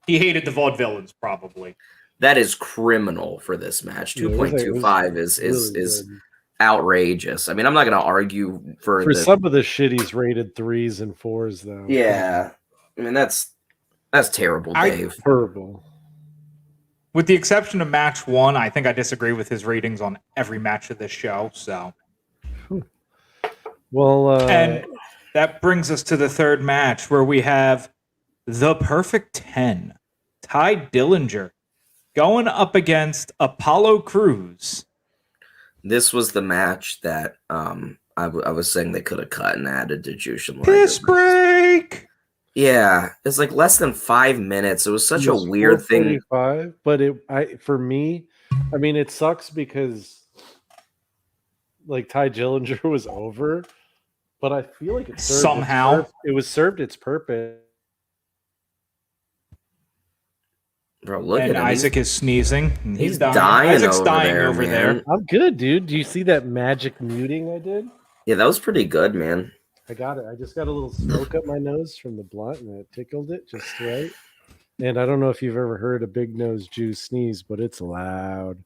Vaudevillains, probably. That is criminal for this match. 2.25 is really outrageous. I mean, I'm not going to argue for some of the shit he's rated 3s and 4s though. Yeah, I mean that's terrible, Dave. Terrible. With the exception of match 1, I think I disagree with his ratings on every match of this show. So, well, and that brings us to the third match where we have the Perfect 10, Ty Dillinger, going up against Apollo Crews. This was the match that I was saying they could have cut and added to Jushin. Piss break! Yeah, it's like less than 5 minutes. It was such a weird thing. But for me, I mean, it sucks because like Ty Dillinger was over, but I feel like it served its purpose. Bro, look and at him. Isaac is sneezing. And he's dying. Isaac's dying over there. I'm good, dude. Do you see that magic muting I did? Yeah, that was pretty good, man. I got it. I just got a little smoke up my nose from the blunt, and it tickled it just right. And I don't know if you've ever heard a big nose Jew sneeze, but it's loud.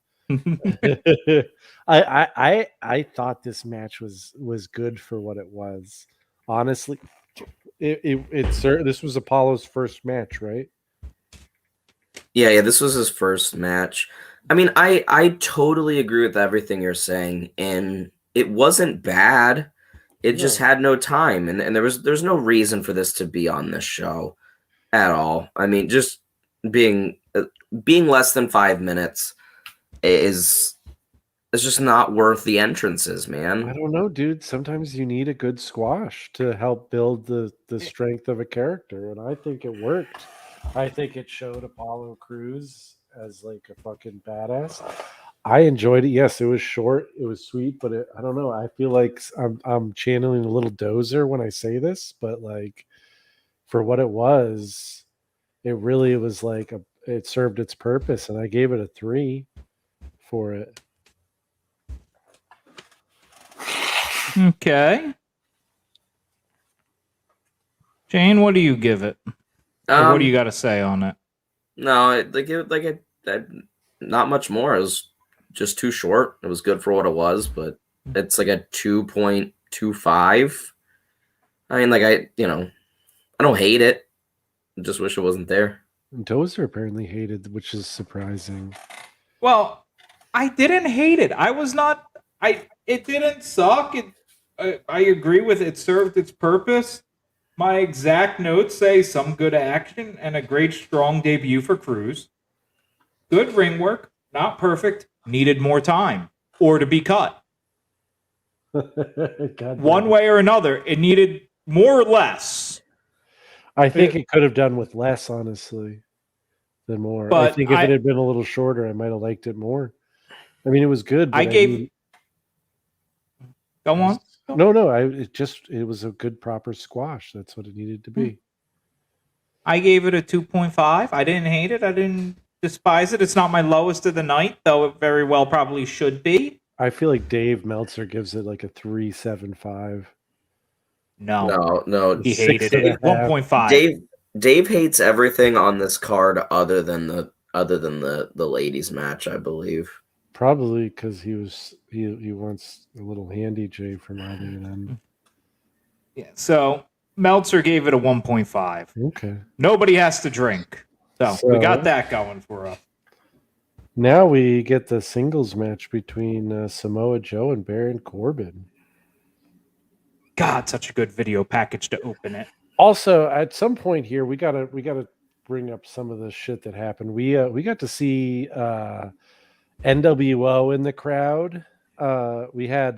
I thought this match was good for what it was. Honestly, this was Apollo's first match, right? Yeah, this was his first match. I mean, I totally agree with everything you're saying, and it wasn't bad. It just had no time, and there's no reason for this to be on this show at all. I mean, just being less than 5 minutes is just not worth the entrances, man. I don't know, dude. Sometimes you need a good squash to help build the strength of a character, and I think it worked. I think it showed Apollo Crews as like a fucking badass. I enjoyed it. Yes, it was short. It was sweet, but I don't know. I feel like I'm channeling a little Dozer when I say this, but like for what it was, it really was like it served its purpose, and I gave it a 3 for it. Okay. Jane, what do you give it? Or what do you got to say on it? No, not much more. It was just too short. It was good for what it was, but it's like a 2.25. I mean, I don't hate it. I just wish it wasn't there. Those are apparently hated, which is surprising. Well, I didn't hate it. I was not. It didn't suck. I agree with it. Served its purpose. My exact notes say some good action and a great strong debut for Cruz. Good ring work, not perfect. Needed more time or to be cut. One way or another, it needed more or less. I think it could have done with less, honestly, than more. But I think if it had been a little shorter, I might have liked it more. I mean, it was good. But Go on. No. It was a good, proper squash. That's what it needed to be. I gave it a 2.5. I didn't hate it. I didn't despise it. It's not my lowest of the night, though it very well probably should be. I feel like Dave Meltzer gives it like a 3.75. No. He hated it. 1.5. Dave hates everything on this card other than the ladies match, I believe. Probably because he wants a little handy J from adding it in. Yeah. So Meltzer gave it a 1.5. Okay. Nobody has to drink. So we got that going for us. Now we get the singles match between Samoa Joe and Baron Corbin. God, such a good video package to open it. Also, at some point here, we gotta bring up some of the shit that happened. We got to see NWO in the crowd. We had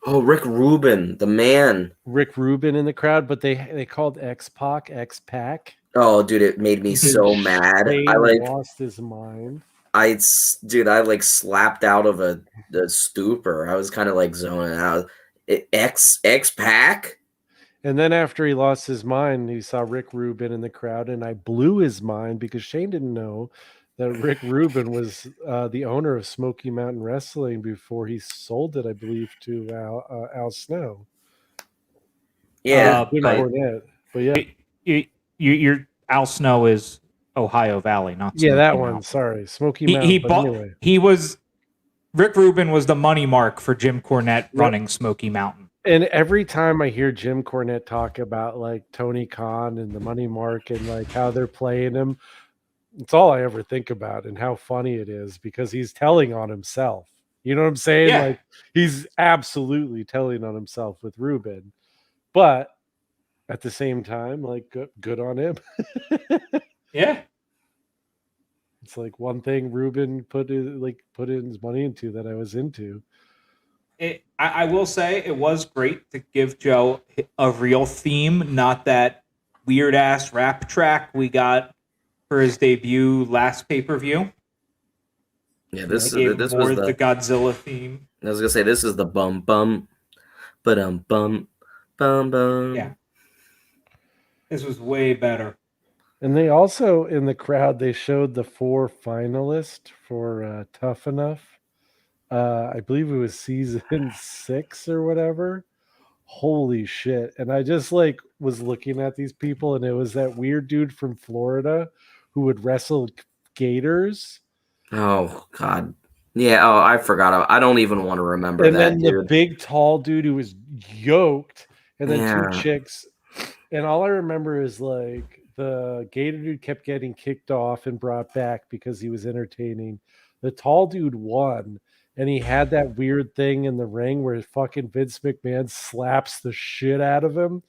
Rick Rubin, the man. Rick Rubin in the crowd, but they called X-Pac X-Pac. Oh, dude, it made me so mad. I lost his mind. I slapped out of the stupor. I was kind of zoning out. X-Pac? And then after he lost his mind, he saw Rick Rubin in the crowd, and I blew his mind because Shane didn't know that Rick Rubin was the owner of Smoky Mountain Wrestling before he sold it, I believe, to Al Snow. Yeah. But yeah. Your Al Snow is Ohio Valley, not Smoky that Mountain. one. Sorry, Smoky Mountain. Anyway. Rick Rubin was the money mark for Jim Cornette running Smoky Mountain. And every time I hear Jim Cornette talk about Tony Khan and the money mark and how they're playing him, it's all I ever think about and how funny it is because he's telling on himself. You know what I'm saying? Yeah. He's absolutely telling on himself with Rubin, but at the same time, good on him. Yeah. It's one thing Rubin put in his money into that I was into. I will say it was great to give Joe a real theme, not that weird ass rap track we got for his debut last pay-per-view. Yeah, this was the Godzilla theme. I was gonna say this is the bum bum, but bum bum. Yeah, this was way better. And they also, in the crowd, they showed the 4 finalists for Tough Enough. I believe it was season 6 or whatever. Holy shit. And I just was looking at these people, and it was that weird dude from Florida who would wrestle gators. Oh, God. Yeah, I forgot. I don't even want to remember and that, then dude. The big, tall dude who was yoked, and then 2 chicks. And all I remember is the gator dude kept getting kicked off and brought back because he was entertaining. The tall dude won, and he had that weird thing in the ring where fucking Vince McMahon slaps the shit out of him,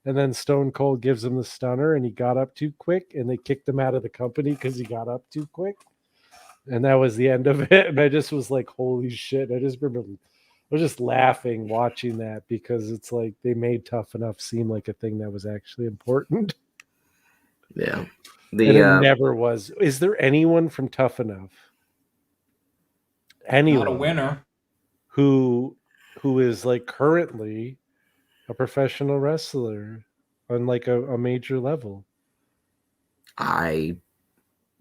and then Stone Cold gives him the stunner, and he got up too quick, and they kicked him out of the company because he got up too quick. And that was the end of it. And I just was like, holy shit. I just remember I was just laughing watching that because it's they made Tough Enough seem like a thing that was actually important. Yeah. It never was. Is there anyone from Tough Enough? Anyone? Not a winner. Who is currently a professional wrestler on a major level? I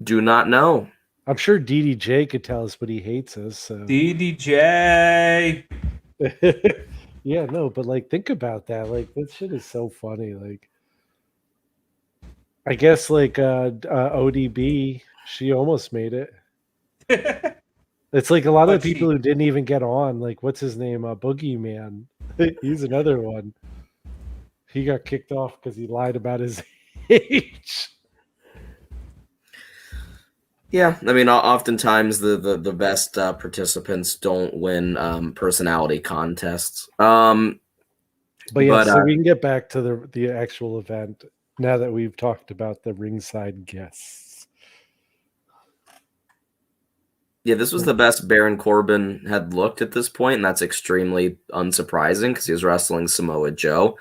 do not know. I'm sure DDJ could tell us, but he hates us. So. DDJ. Yeah, no, but like think about that. Like that shit is so funny. Like I guess like ODB, she almost made it. It's like a lot of But the people she who didn't even get on, like what's his name? Boogeyman. He's another one. He got kicked off because he lied about his age. Yeah, I mean, oftentimes the best participants don't win personality contests. But yeah, But so we can get back to the actual event now that we've talked about the ringside guests. yeah, this was the best Baron Corbin had looked at this point, and that's extremely unsurprising because he was wrestling Samoa Joe.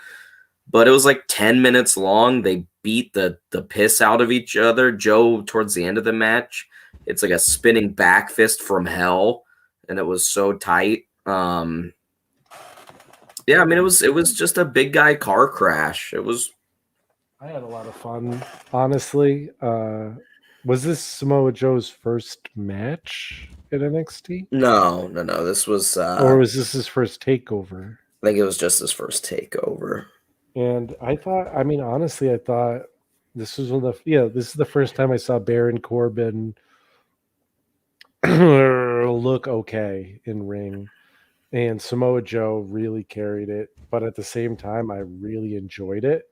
But it was like 10 minutes long. They beat the piss out of each other. Joe, towards the end of the match, it's like a spinning back fist from hell, and it was so tight. Yeah, I mean, it was just a big guy car crash. It was. I had a lot of fun, honestly. Was this Samoa Joe's first match at NXT? No. This was Or was this his first takeover? I think it was just his first takeover. And I thought, I mean, honestly, I thought this was one of the, this is the first time I saw Baron Corbin look okay in ring. And Samoa Joe really carried it. But at the same time, I really enjoyed it.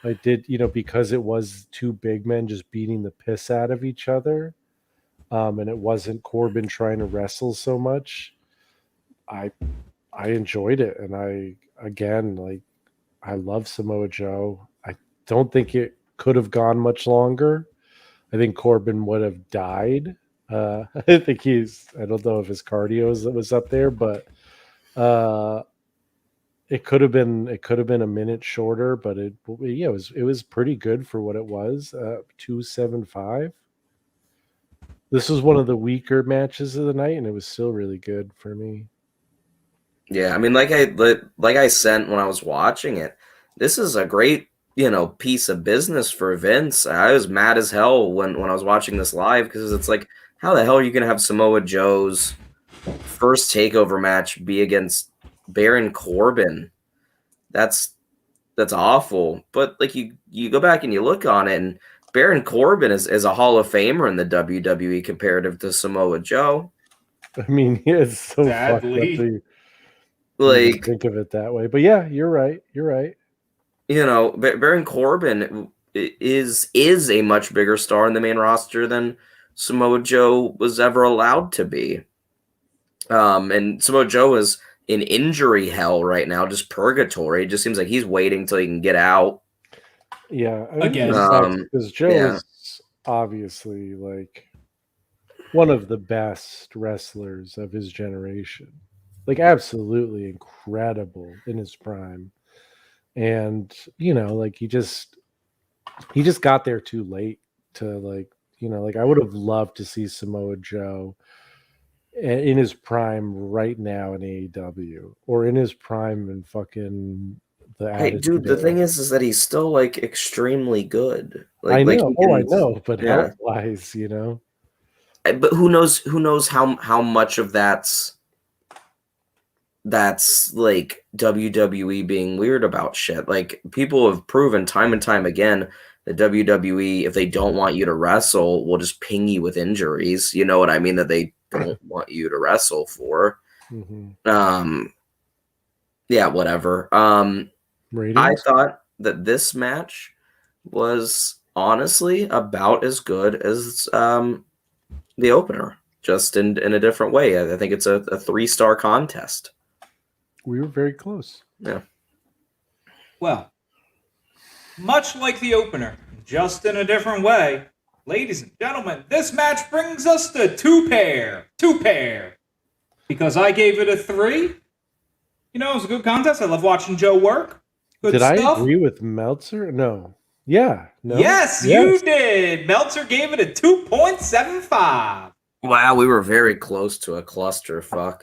I did, because it was two big men just beating the piss out of each other. And it wasn't Corbin trying to wrestle so much. I enjoyed it. And I love Samoa Joe. I don't think it could have gone much longer. I think Corbin would have died. I think I don't know if his cardio was up there, but it could have been a minute shorter, but it was pretty good for what it was. 275. This was one of the weaker matches of the night, and it was still really good for me. Yeah, I mean, like I sent when I was watching it, this is a great, piece of business for Vince. I was mad as hell when I was watching this live because it's like, how the hell are you going to have Samoa Joe's first takeover match be against Baron Corbin? That's awful. But like you go back and you look on it, and Baron Corbin is a Hall of Famer in the WWE comparative to Samoa Joe. I mean, it's so fucked up Sadly. to Like, think of it that way. But yeah, you're right. Baron Corbin is a much bigger star in the main roster than Samoa Joe was ever allowed to be. And Samoa Joe is in injury hell right now, just purgatory. It just seems like he's waiting till he can get out. Yeah, I mean, Again. because Joe is obviously like one of the best wrestlers of his generation. Like absolutely incredible in his prime. And like he just got there too late to like I would have loved to see Samoa Joe in his prime right now in AEW or in his prime in fucking the Hey, dude, the thing is that he's still like extremely good. I know. I know, but yeah. health wise, But who knows how much of that's like WWE being weird about shit. Like people have proven time and time again that WWE, if they don't want you to wrestle, will just ping you with injuries. You know what I mean? That they don't want you to wrestle for. Mm-hmm. Yeah, whatever. Ratings? I thought that this match was honestly about as good as the opener, just in a different way. I think it's a 3-star contest. We were very close. Yeah. Well, much like the opener, just in a different way, ladies and gentlemen, this match brings us to two pair. Because I gave it a 3. It was a good contest. I love watching Joe work. Good Did stuff. I agree with Meltzer? No. Yeah. No. Yes, you did. Meltzer gave it a 2.75. Wow, we were very close to a clusterfuck.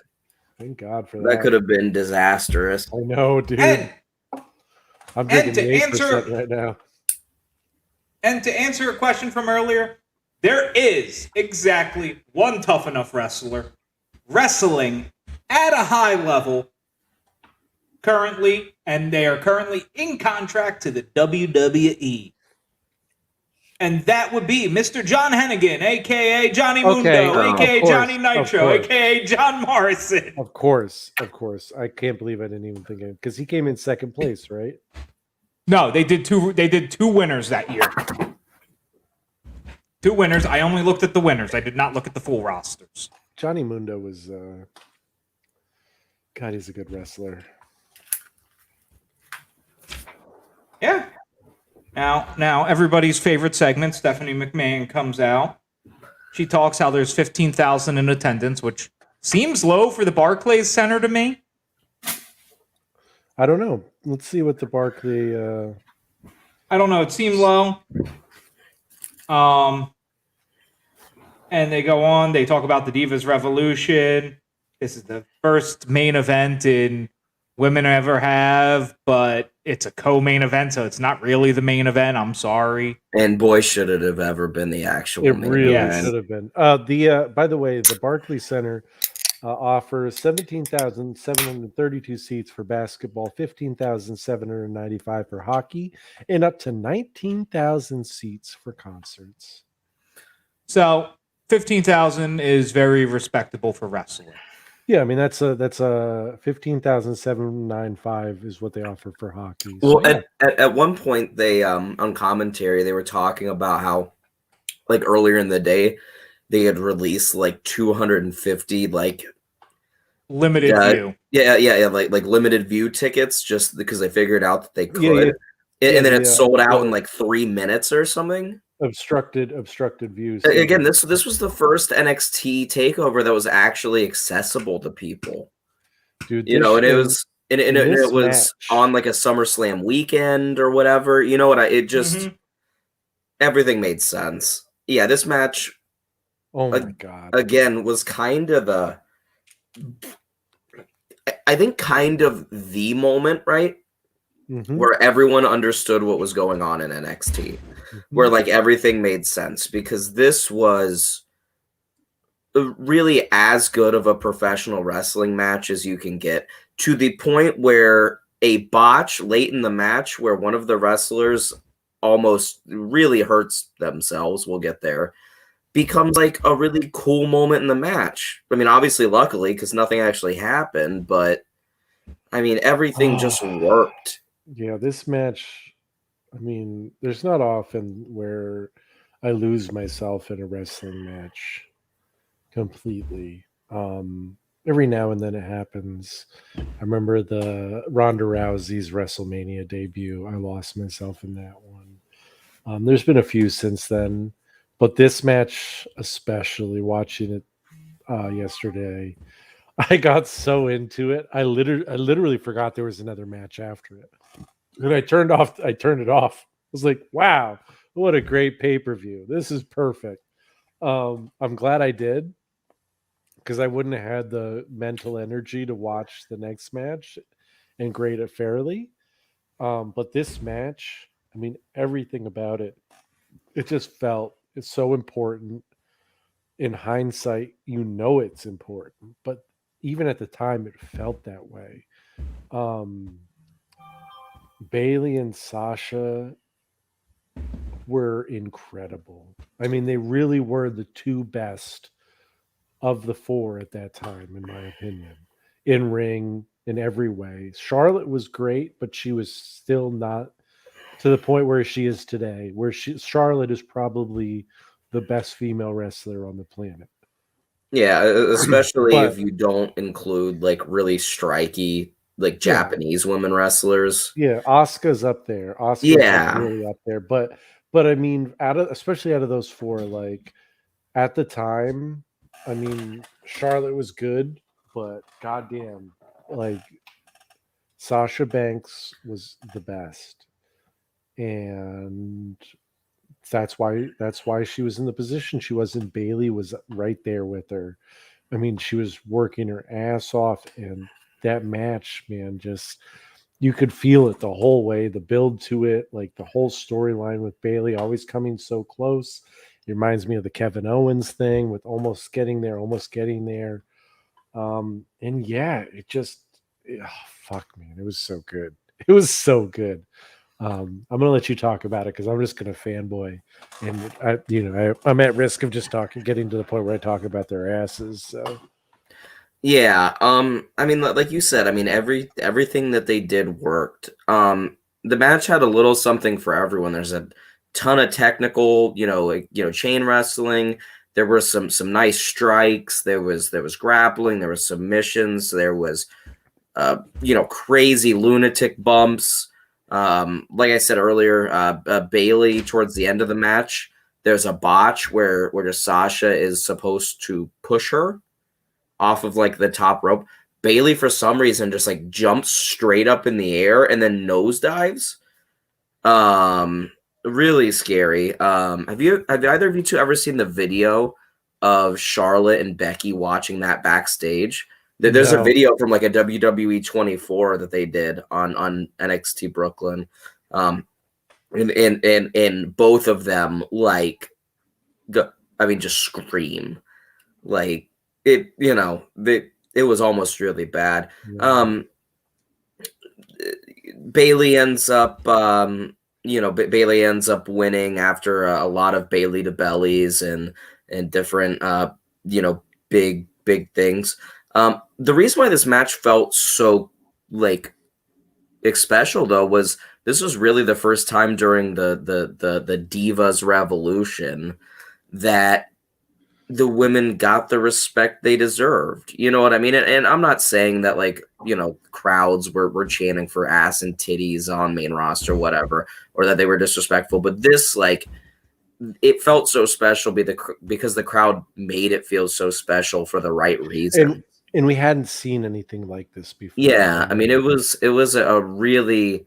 Thank God for that. That could have been disastrous. I know, dude. I'm drinking 8% right now. And to answer a question from earlier, there is exactly one tough enough wrestler wrestling at a high level currently, and they are currently in contract to the WWE. And that would be Mr. John Hennigan, a.k.a. Johnny Okay, Mundo, a.k.a. course, Johnny Nitro, of course. a.k.a. John Morrison. Of course. I can't believe I didn't even think of it because he came in second place, right? No, they did two winners that year. 2 winners. I only looked at the winners. I did not look at the full rosters. Johnny Mundo was God, he's a good wrestler. Yeah. Now everybody's favorite segment, Stephanie McMahon comes out. She talks how there's 15,000 in attendance, which seems low for the Barclays Center to me. I don't know. Let's see what the Barclay. I don't know. It seemed low. And they go on. They talk about the Divas Revolution. This is the first main event in women ever have, but it's a co-main event, so it's not really the main event. I'm sorry. And boy, should it have ever been the actual It main really event. should have been. By the way, the Barclays Center offers 17,732 seats for basketball, 15,795 for hockey, and up to 19,000 seats for concerts. So 15,000 is very respectable for wrestling. Yeah, I mean that's a 15,795 is what they offer for hockey. Well, So, yeah. at one point they on commentary they were talking about how like earlier in the day they had released like 250 like Limited view. Yeah, like limited view tickets just because they figured out that they could. And then it sold out in like 3 minutes or something. Obstructed views. Again, this was the first NXT takeover that was actually accessible to people. Dude, you know, and it was on like a SummerSlam weekend or whatever. You know what? It just everything made sense. Yeah, this match. Oh my god! Again, was kind of the the moment, right? Where everyone understood what was going on in NXT, where like everything made sense because this was really as good of a professional wrestling match as you can get, to the point where a botch late in the match where one of the wrestlers almost really hurts themselves, we'll get there, becomes like a really cool moment in the match. I mean, obviously, luckily, because nothing actually happened, but I mean, everything just worked. Yeah, this match, I mean, there's not often where I lose myself in a wrestling match completely. Every now and then it happens. I remember the Ronda Rousey's WrestleMania debut. I lost myself in that one. There's been a few since then, but this match, especially watching it yesterday, I got so into it. I literally forgot there was another match after it. And I turned it off. I was like, wow, what a great pay-per-view. This is perfect. I'm glad I did, because I wouldn't have had the mental energy to watch the next match and grade it fairly. But this match, I mean, everything about it, it's so important. In hindsight, you know it's important, but even at the time, it felt that way. Bayley and Sasha were incredible. I mean, they really were the two best of the four at that time, in my opinion, in ring, in every way. Charlotte was great, but she was still not to the point where she is today, Charlotte is probably the best female wrestler on the planet. Yeah, especially if you don't include like really striky like Japanese women wrestlers. Yeah, Asuka's up there. Asuka's really up there. But I mean, especially out of those four, like at the time, I mean, Charlotte was good, but goddamn, like Sasha Banks was the best. And that's why she was in the position she was in. Bayley was right there with her. I mean, she was working her ass off, and that match, man, just you could feel it the whole way, the build to it, like the whole storyline with Bayley always coming so close. It reminds me of the Kevin Owens thing with almost getting there. And yeah, fuck, man, it was so good. It was so good. I'm gonna let you talk about it because I'm just gonna fanboy, and I'm at risk of just getting to the point where I talk about their asses. So Yeah, I mean, like you said, I mean, everything that they did worked. The match had a little something for everyone. There's a ton of technical, chain wrestling. There were some nice strikes. There was grappling. There was submissions. There was, crazy lunatic bumps. Like I said earlier, Bailey towards the end of the match, there's a botch where Sasha is supposed to push her off of like the top rope. Bailey, for some reason, just like jumps straight up in the air and then nosedives. Really scary. Have either of you two ever seen the video of Charlotte and Becky watching that backstage? There's a No. video from like a WWE 24 that they did on NXT Brooklyn. And both of them just scream like it. It was almost really bad. Yeah. Bailey ends up Bailey ends up winning after a lot of Bailey to bellies and different big things. The reason why this match felt so like special though was this was really the first time during the Divas Revolution that the women got the respect they deserved. You know what I mean? And I'm not saying that crowds were chanting for ass and titties on main roster, whatever, or that they were disrespectful. But this, it felt so special because the crowd made it feel so special for the right reason. And we hadn't seen anything like this before. Yeah, I mean, it was a really,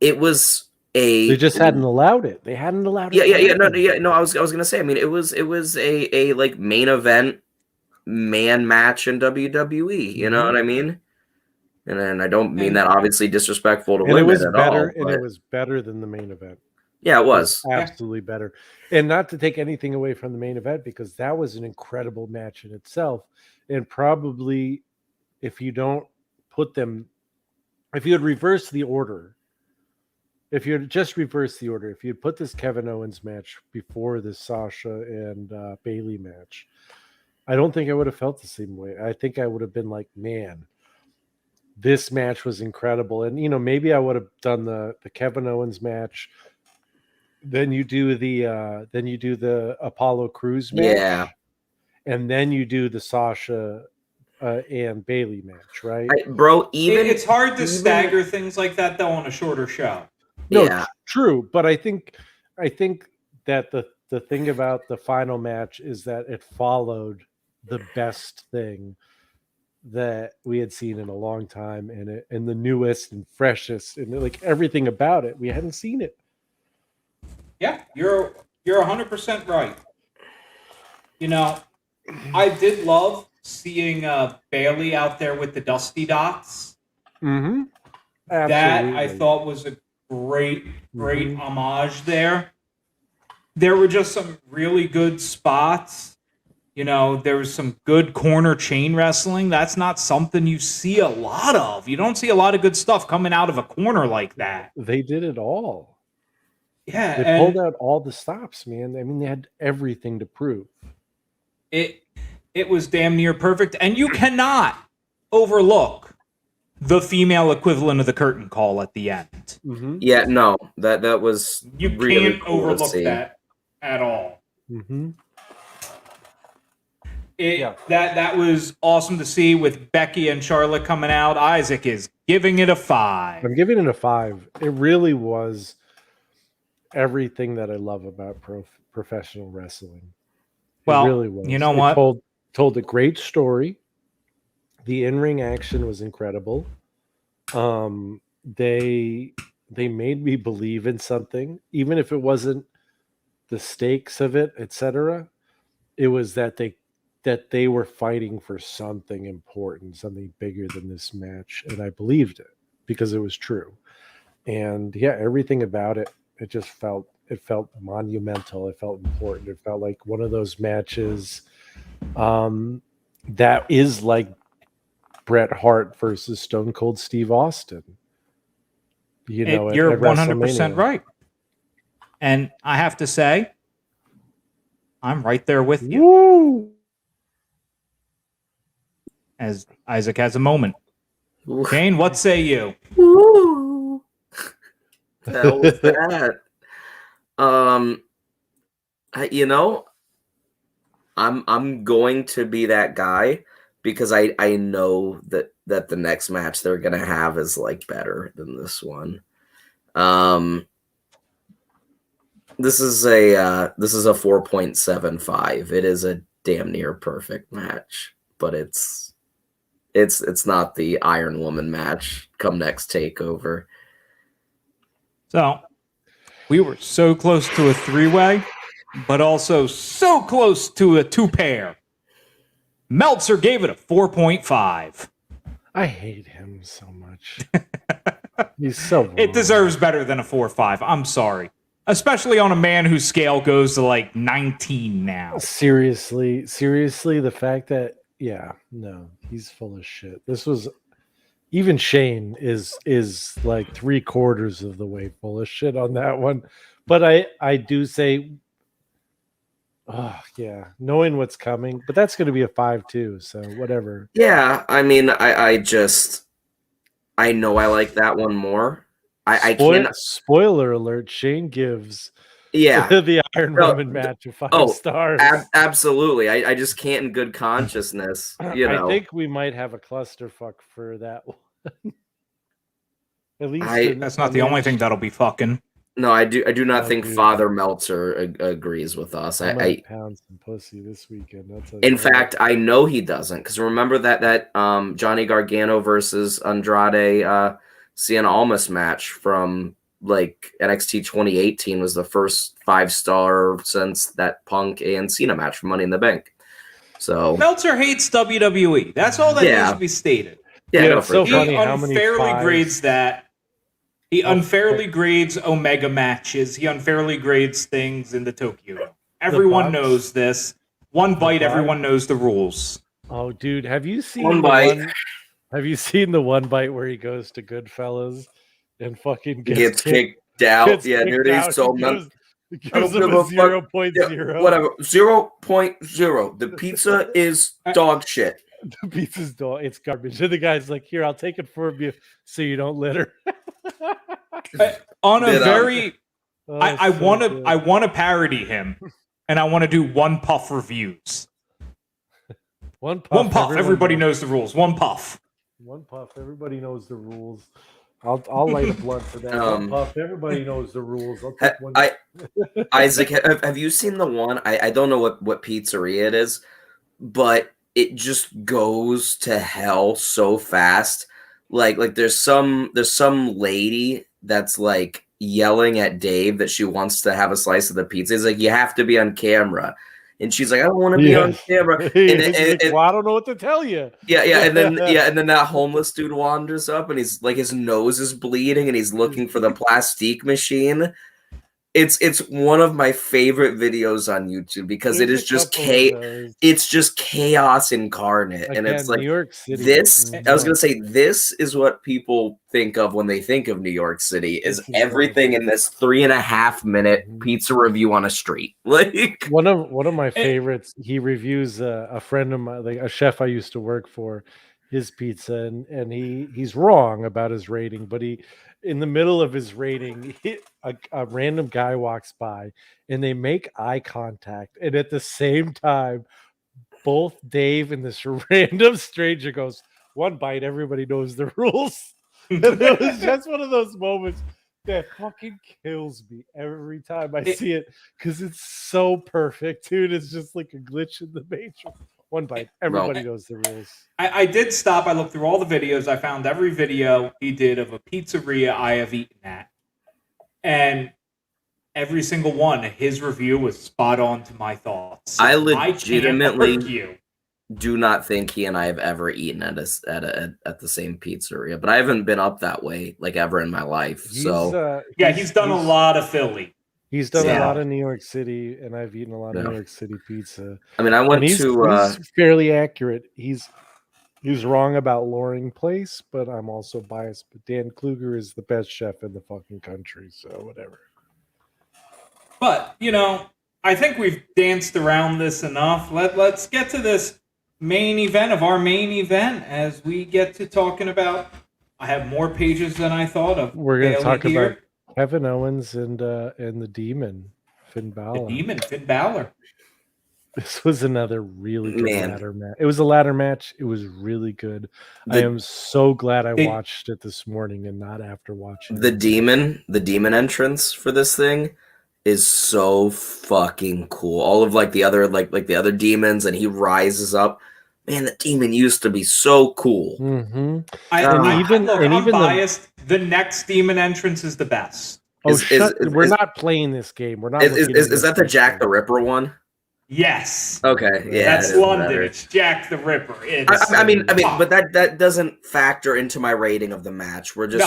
they just hadn't allowed it. They hadn't allowed it. No. I was gonna say. I mean, it was a like main event man match in WWE. You know what I mean? And I don't mean that obviously disrespectful to women. It was at better, all, and it was better than the main event. Yeah, it was absolutely better. And not to take anything away from the main event, because that was an incredible match in itself. And probably, if you don't put them, if you had reversed the order. If you had just reversed the order, if you'd put this Kevin Owens match before this Sasha and Bailey match, I don't think I would have felt the same way. I think I would have been like, man, this match was incredible. And, maybe I would have done the Kevin Owens match. Then you do the Apollo Crews match. Yeah. And then you do the Sasha and Bailey match, right? Bro, it's hard to stagger things like that, though, on a shorter show. No, yeah. True, but I think that the thing about the final match is that it followed the best thing that we had seen in a long time, and the newest and freshest, and like everything about it, we hadn't seen it. Yeah, you're 100% right. I did love seeing Bailey out there with the Dusty Dots. Mm-hmm. That I thought was a great homage there. There were just some really good spots. There was some good corner chain wrestling. That's not something you see a lot of. You don't see a lot of good stuff coming out of a corner like that. They did it all. Yeah. They pulled out all the stops, man. I mean, they had everything to prove. It was damn near perfect. And you cannot overlook the female equivalent of the curtain call at the end. Mm-hmm. Yeah, no, that was you really can't cool overlook that at all. Mm-hmm. That was awesome to see with Becky and Charlotte coming out. Isaac is giving it a 5. I'm giving it a 5. It really was everything that I love about professional wrestling. Well, it really was. You know what? Told a great story. The in-ring action was incredible. They made me believe in something, even if it wasn't the stakes of it, etc. It was that they were fighting for something important, something bigger than this match, and I believed it because it was true. And yeah, everything about it, it felt monumental. It felt important. It felt like one of those matches that is like Bret Hart versus Stone Cold Steve Austin. You're at 100% WrestleMania. right. And I have to say, I'm right there with you. Woo! As Isaac has a moment. Shane, what say you? Woo! The hell was that? I'm going to be that guy because I know that the next match they're gonna have is like better than this one. This is a 4.75. It is a damn near perfect match, but it's not the Iron Woman match come next takeover. So, we were so close to a 3-way, but also so close to a 2-pair. Meltzer gave it a 4.5. I hate him so much. He's so wrong. It deserves better than a 4.5. I'm sorry. Especially on a man whose scale goes to like 19 now. Seriously, the fact that he's full of shit. This was even Shane is like 3/4 of the way full of shit on that one. But I do say, knowing what's coming, but that's going to be a 5 too. So whatever. Yeah, I mean, I know I like that one more. I can't. Spoiler alert: Shane gives the Iron Woman match a 5 stars. Absolutely. I just can't in good consciousness. I think we might have a clusterfuck for that one. At least that's not the only thing that'll be fucking. No, I do not think Father Meltzer agrees with us. I pound some pussy this weekend. In fact, I know he doesn't, because remember that Johnny Gargano versus Andrade Cien Almas match from like NXT 2018 was the first 5-star since that Punk and Cena match from Money in the Bank. So Meltzer hates WWE. That's all that needs to be stated. Yeah, it's so funny he how many unfairly fives. grades that. He unfairly grades Omega matches. He unfairly grades things in the Tokyo. Everyone knows this. One bite, everyone knows the rules. Oh, dude, have you seen One bite? Have you seen the one bite where he goes to Goodfellas and fucking gets kicked out? Dude, he's so gives him a 0.0. Whatever, 0.0. The pizza is dog shit. The pizza's dog. It's garbage. And the guy's like, "Here, I'll take it from you, so you don't litter." On a very, I want to parody him, and I want to do one puff reviews. One puff. Everybody knows the rules. One puff. One puff. Everybody knows the rules. I'll light a blunt for that. One puff. Everybody knows the rules. I'll take one. Isaac, have you seen the one? I don't know what pizzeria it is, but it just goes to hell so fast. Like there's some lady that's like yelling at Dave that she wants to have a slice of the pizza. He's like, "You have to be on camera." And she's like, "I don't want to be on camera." And well, I don't know what to tell you. And then that homeless dude wanders up and he's like, his nose is bleeding and he's looking for the plastique machine. It's one of my favorite videos on YouTube because it is just it's just chaos incarnate. Again, and it's like New York City. I was gonna say, this is what people think of when they think of New York City, is everything in this 3.5 minute pizza review on a street. Like one of my favorites, he reviews a friend of mine, like a chef I used to work for, his pizza, and he's wrong about his rating, but in the middle of his rating, a random guy walks by and they make eye contact, and at the same time both Dave and this random stranger goes, "One bite, everybody knows the rules." And it was just one of those moments that fucking kills me every time I see it, because it's so perfect, dude. It's just like a glitch in the matrix. One bite, everybody knows the rules. I did stop. I looked through all the videos. I found every video he did of a pizzeria I have eaten at. And every single one, his review was spot on to my thoughts. I legitimately you. do not think he and I have ever eaten at the same pizzeria, but I haven't been up that way like ever in my life. He's done a lot of Philly. He's done a lot of New York City, and I've eaten a lot of New York City pizza. I mean, I went he's to. He's fairly accurate. He's He's wrong about Loring Place, but I'm also biased. But Dan Kluger is the best chef in the fucking country, so whatever. But, I think we've danced around this enough. Let's get to this main event of our main event as we get to talking about. I have more pages than I thought of. We're going to Bailey talk here. about Kevin Owens and the Demon, Finn Balor. The Demon, Finn Balor. This was another really good Man. ladder match. It was a ladder match. It was really good. I am so glad I watched it this morning and not after watching the demon entrance for this thing is so fucking cool. All of the other the other demons, and he rises up. Man, the demon used to be so cool. Mm-hmm. I'm biased. The next demon entrance is the best. We're not playing this game. We're not. Is that the Jack the Ripper one? Yes. Okay. Yeah. That's London. Better. It's Jack the Ripper. I mean, but that doesn't factor into my rating of the match. We're just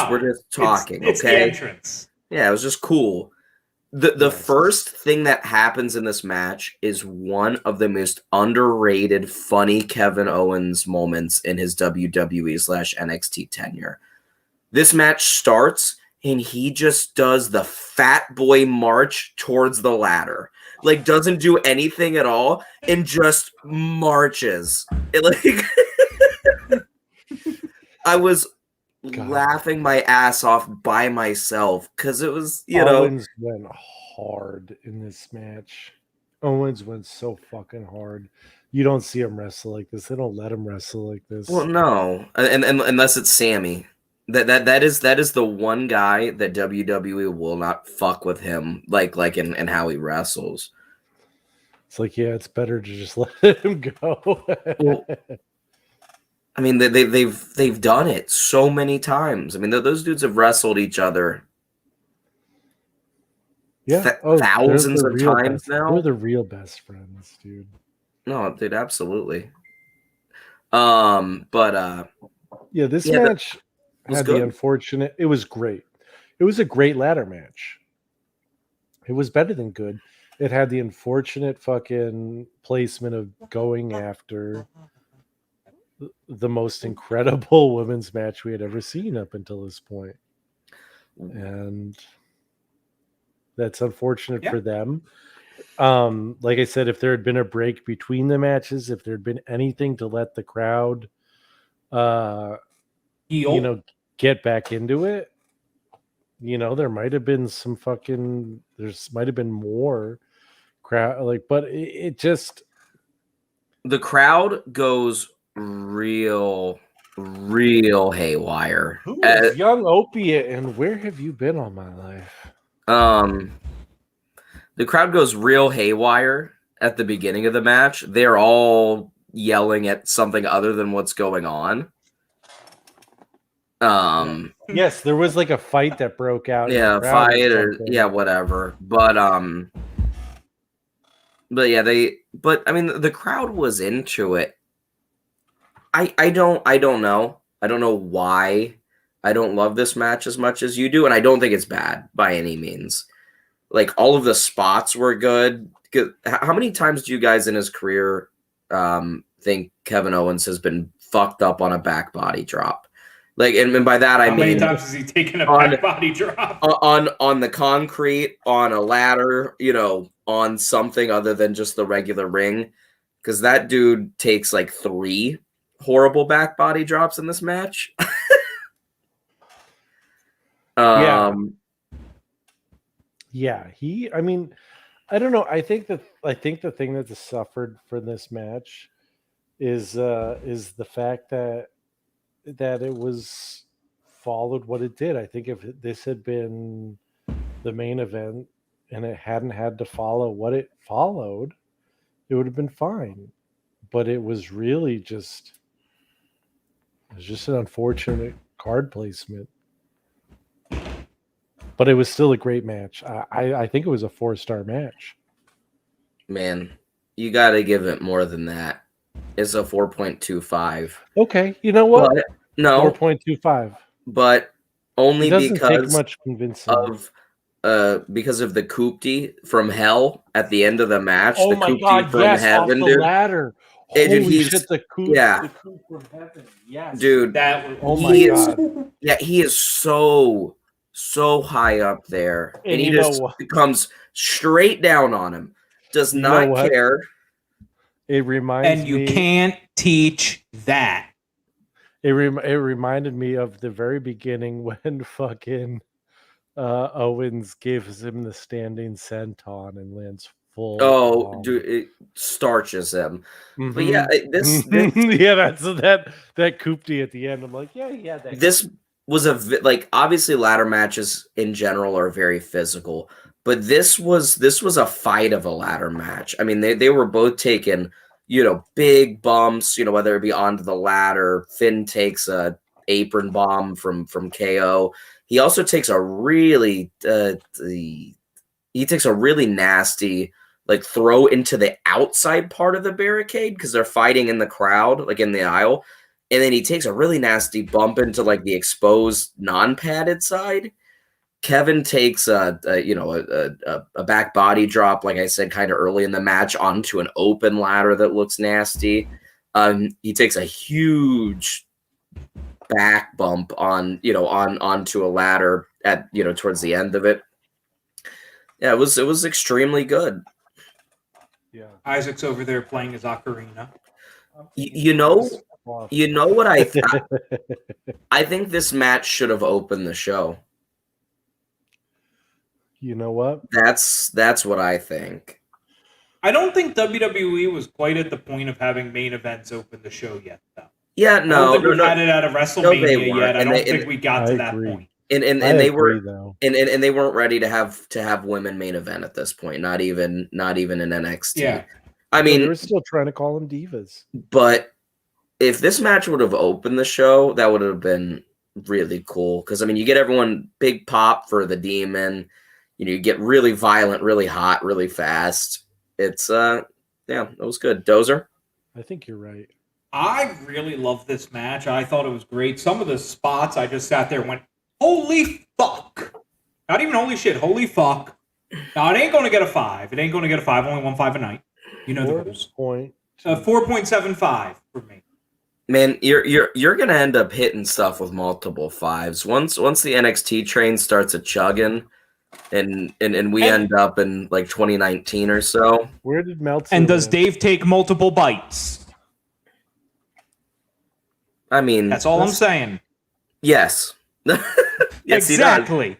talking. It's okay. The entrance. Yeah, it was just cool. The first thing that happens in this match is one of the most underrated, funny Kevin Owens moments in his WWE/NXT tenure. This match starts and he just does the fat boy march towards the ladder. Doesn't do anything at all and just marches. I was laughing my ass off by myself because it was, Owens went hard in this match. Owens went so fucking hard. You don't see him wrestle like this. They don't let him wrestle like this. Well, no, and unless it's Sammy. That is the one guy that WWE will not fuck with him in how he wrestles. It's it's better to just let him go. Well, I mean they've done it so many times. I mean those dudes have wrestled each other. Yeah, thousands of times now. They're the real best friends, dude. No, dude, absolutely. But yeah, this match had the unfortunate. It was great. It was a great ladder match. It was better than good. It had the unfortunate fucking placement of going after the most incredible women's match we had ever seen up until this point. And that's unfortunate for them. Like I said, if there had been a break between the matches, if there had been anything to let the crowd get back into it, there might have been some fucking might have been more crowd but it just the crowd goes real haywire. Who is Young Opiate and where have you been all my life? The crowd goes real haywire at the beginning of the match. They're all yelling at something other than what's going on. Yes, there was a fight that broke out. Yeah, fight or whatever. But I mean the crowd was into it. I don't know. I don't know why I don't love this match as much as you do, and I don't think it's bad by any means. All of the spots were good. How many times do you guys in his career think Kevin Owens has been fucked up on a back body drop? And by that I mean, how many times has he taken a back body drop on the concrete, on a ladder, on something other than just the regular ring? Because that dude takes 3 horrible back body drops in this match. Yeah, I mean, I don't know. I think the thing that suffered for this match is the fact that it was followed what it did. I think if this had been the main event and it hadn't had to follow what it followed, it would have been fine. But it was really just an unfortunate card placement. But it was still a great match. I think it was a 4-star match. Man, you got to give it more than that. It's a 4.25. Okay, you know what? But, no, 4.25. But only because much convincing because of the Koopty from hell at the end of the match. Oh the my Koopty God! from Yes, heaven, off the dude. ladder. Hey, dude, Holy he's shit, the coup from heaven. Yes. dude. That was Oh my he is, god. yeah, he is so high up there, and And he you know just what? comes straight down on him. Does You know not what? care. It reminds and you me can't teach that. it reminded me of the very beginning when fucking Owens gives him the standing senton and lands full Oh, on. dude, it starches him. But Mhm. yeah, this Yeah, that's that Kupti at the end. I'm like, yeah, he had that. this was like obviously ladder matches in general are very physical, but this was a fight of a ladder match. I mean, they were both taking, big bumps, whether it be onto the ladder. Finn takes a apron bomb from KO. He also takes a really he takes a really nasty like throw into the outside part of the barricade because they're fighting in the crowd, like in the aisle. And then he takes a really nasty bump into like the exposed non-padded side. Kevin takes a back body drop, like I said, kind of early in the match onto an open ladder that looks nasty. He takes a huge back bump onto a ladder at towards the end of it. Yeah, it was extremely good. Yeah. Isaac's over there playing his ocarina. You know what I think this match should have opened the show. You know what? That's what I think. I don't think WWE was quite at the point of having main events open the show yet, though. Yeah, I don't no, think no, we've no, had it out of no, they WrestleMania weren't. yet. I And don't they- think and- we got I to that agree. point. and I they agree, were though. and they weren't ready to have women main event at this point. Not even in NXT. Yeah. I They mean, were still trying to call them divas. but if this match would have opened the show, that would have been really cool. Because I mean, you get everyone big pop for the Demon. You get really violent, really hot, really fast. It's yeah, that was good. Dozer. I think you're right. I really love this match. I thought it was great. Some of the spots I just sat there and went, holy fuck. Not even holy shit, holy fuck. Now, it ain't going to get a 5. It ain't going to get a 5. Only 1 5 a night. You know the rules. 4.75 for me. Man, you're gonna end up hitting stuff with multiple 5s. Once the NXT train starts a chugging, and we end up in like 2019 or so. Where did Meltzer And does land? Dave take multiple bites? I mean, That's all I'm saying. yes. Yes, exactly.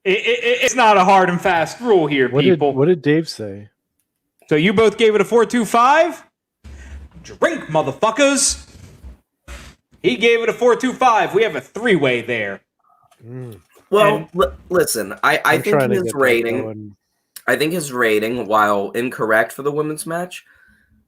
It's not a hard and fast rule here, people. What did Dave say? So you both gave it a 4.25? Drink, motherfuckers. He gave it a 4.25. We have a 3-way there. Well, listen, I think his rating. I think his rating, while incorrect for the women's match,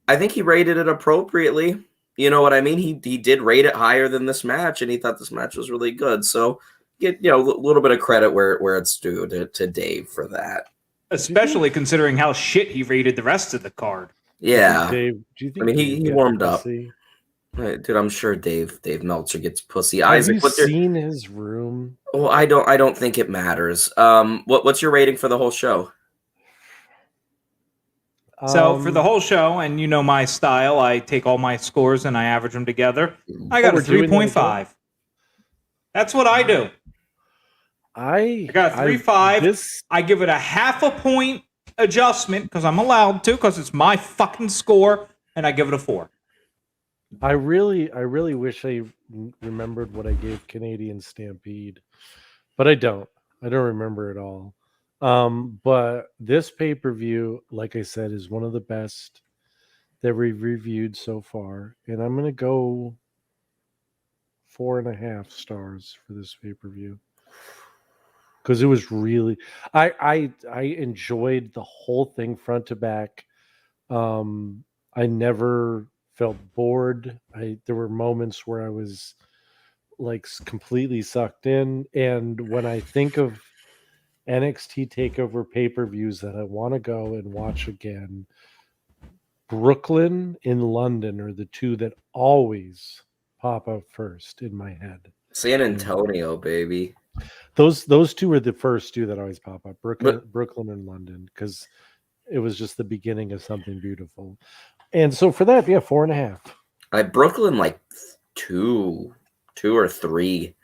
I think he rated it appropriately. You know what I mean? He did rate it higher than this match, and he thought this match was really good. So get a little bit of credit where it's due to Dave for that. Especially considering how shit he rated the rest of the card. Yeah, Dave, do you think? I mean, he warmed up. Right, dude. I'm sure Dave Meltzer gets pussy. Have Isaac, you seen his room? Well, I don't think it matters. What's your rating for the whole show? So for the whole show, and you know my style, I take all my scores and I average them together. I got a 3.5. That's what I do. I got a 3.5. I give it a half a point adjustment because I'm allowed to, because it's my fucking score, and I give it a 4. I really wish I remembered what I gave Canadian Stampede, but I don't. I don't remember it all. But this pay-per-view, like I said, is one of the best that we've reviewed so far, and I'm gonna go 4.5 stars for this pay-per-view because it was really I enjoyed the whole thing front to back. I never felt bored. There were moments where I was like completely sucked in, and when I think of NXT takeover pay-per-views that I want to go and watch again, Brooklyn and London are the two that always pop up first in my head. San Antonio, baby. Those two are the first two that always pop up. Brooklyn and London, because it was just the beginning of something beautiful. And so for that, 4.5. Brooklyn like two or three.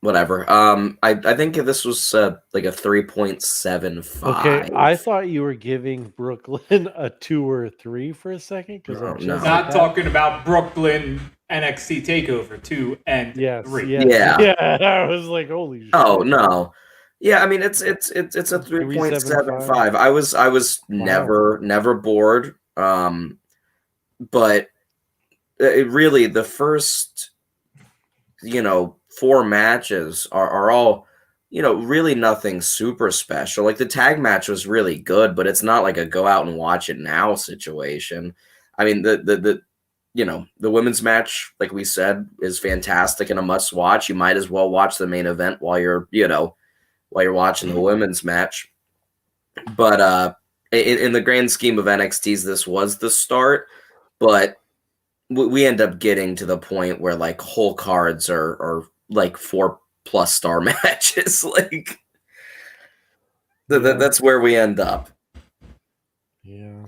Whatever. I think this was like a 3.75. Okay, I thought you were giving Brooklyn a 2 or 3 for a second because No, I'm no. just Not talking about Brooklyn NXT Takeover 2 and Yes, 3. yes, Yeah. I was like, holy shit. Oh no. Yeah, I mean it's a 3.75. I was never bored. But it really the first 4 matches are all really nothing super special. Like the tag match was really good, but it's not like a go out and watch it now situation. I mean the women's match, like we said, is fantastic and a must watch. You might as well watch the main event while you're watching the women's match. But in the grand scheme of NXT's, this was the start, but we end up getting to the point where like whole cards are like 4+ star matches. Like that's where we end up. Yeah.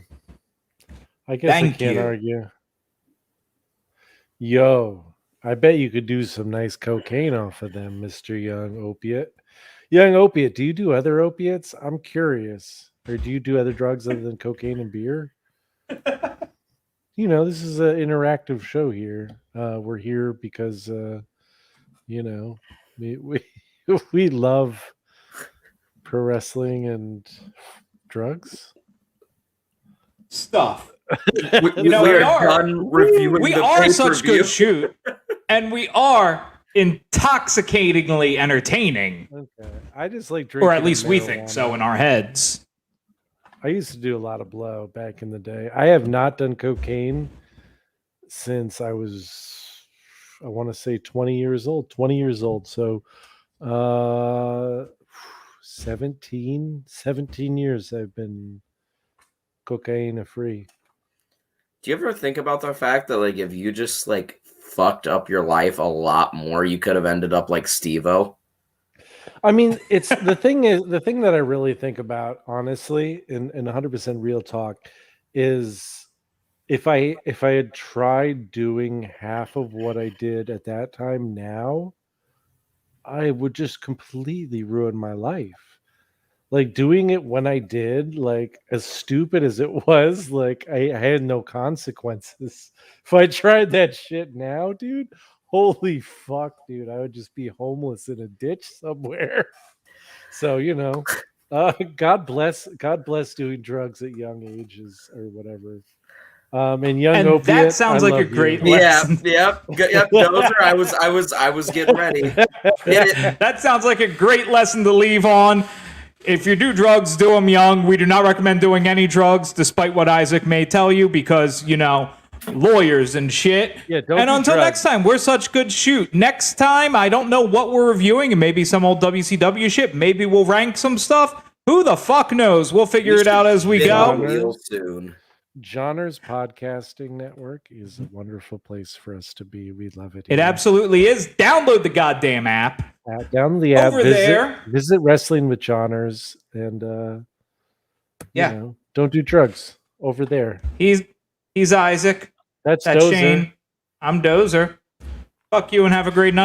I guess Thank I can't you. argue. Yo, I bet you could do some nice cocaine off of them, Mr. Young Opiate. Young Opiate, do you do other opiates? I'm curious. Or do you do other drugs other than cocaine and beer? This is an interactive show here. We're here because we we love pro wrestling and drugs. Stuff. We are done reviewing. We the are such pay-per-view. good shoot, and we are intoxicatingly entertaining, Okay, I just like drinking. or at least we think so in our heads. I used to do a lot of blow back in the day. I have not done cocaine since I was, I want to say 20 years old. So 17 years I've been cocaine free. Do you ever think about the fact that like if you just like fucked up your life a lot more, you could have ended up like Steve-O? I mean, it's the thing that I really think about, honestly, and 100% real talk, is if I had tried doing half of what I did at that time now, I would just completely ruin my life. Like doing it when I did, like as stupid as it was, like I had no consequences. If I tried that shit now, dude, holy fuck, dude, I would just be homeless in a ditch somewhere. So God bless doing drugs at young ages or whatever. And young And Opiate, that sounds I like a love great you. lesson. Yep. Dozer, I was getting ready. Hit it. That sounds like a great lesson to leave on. If you do drugs, do them young. We do not recommend doing any drugs, despite what Isaac may tell you, because, lawyers and shit. Yeah, don't and do until drugs. next time, we're such good shoot. Next time, I don't know what we're reviewing, and maybe some old WCW shit. Maybe we'll rank some stuff. Who the fuck knows? We'll figure it out as we go. Real soon. Johnner's Podcasting Network is a wonderful place for us to be. We love it. It absolutely is. Download the goddamn app. Down the app. Over there. Visit Wrestling with Johners and don't do drugs over there. He's Isaac. That's That's Dozer. Shane. I'm Dozer. Fuck you and have a great night.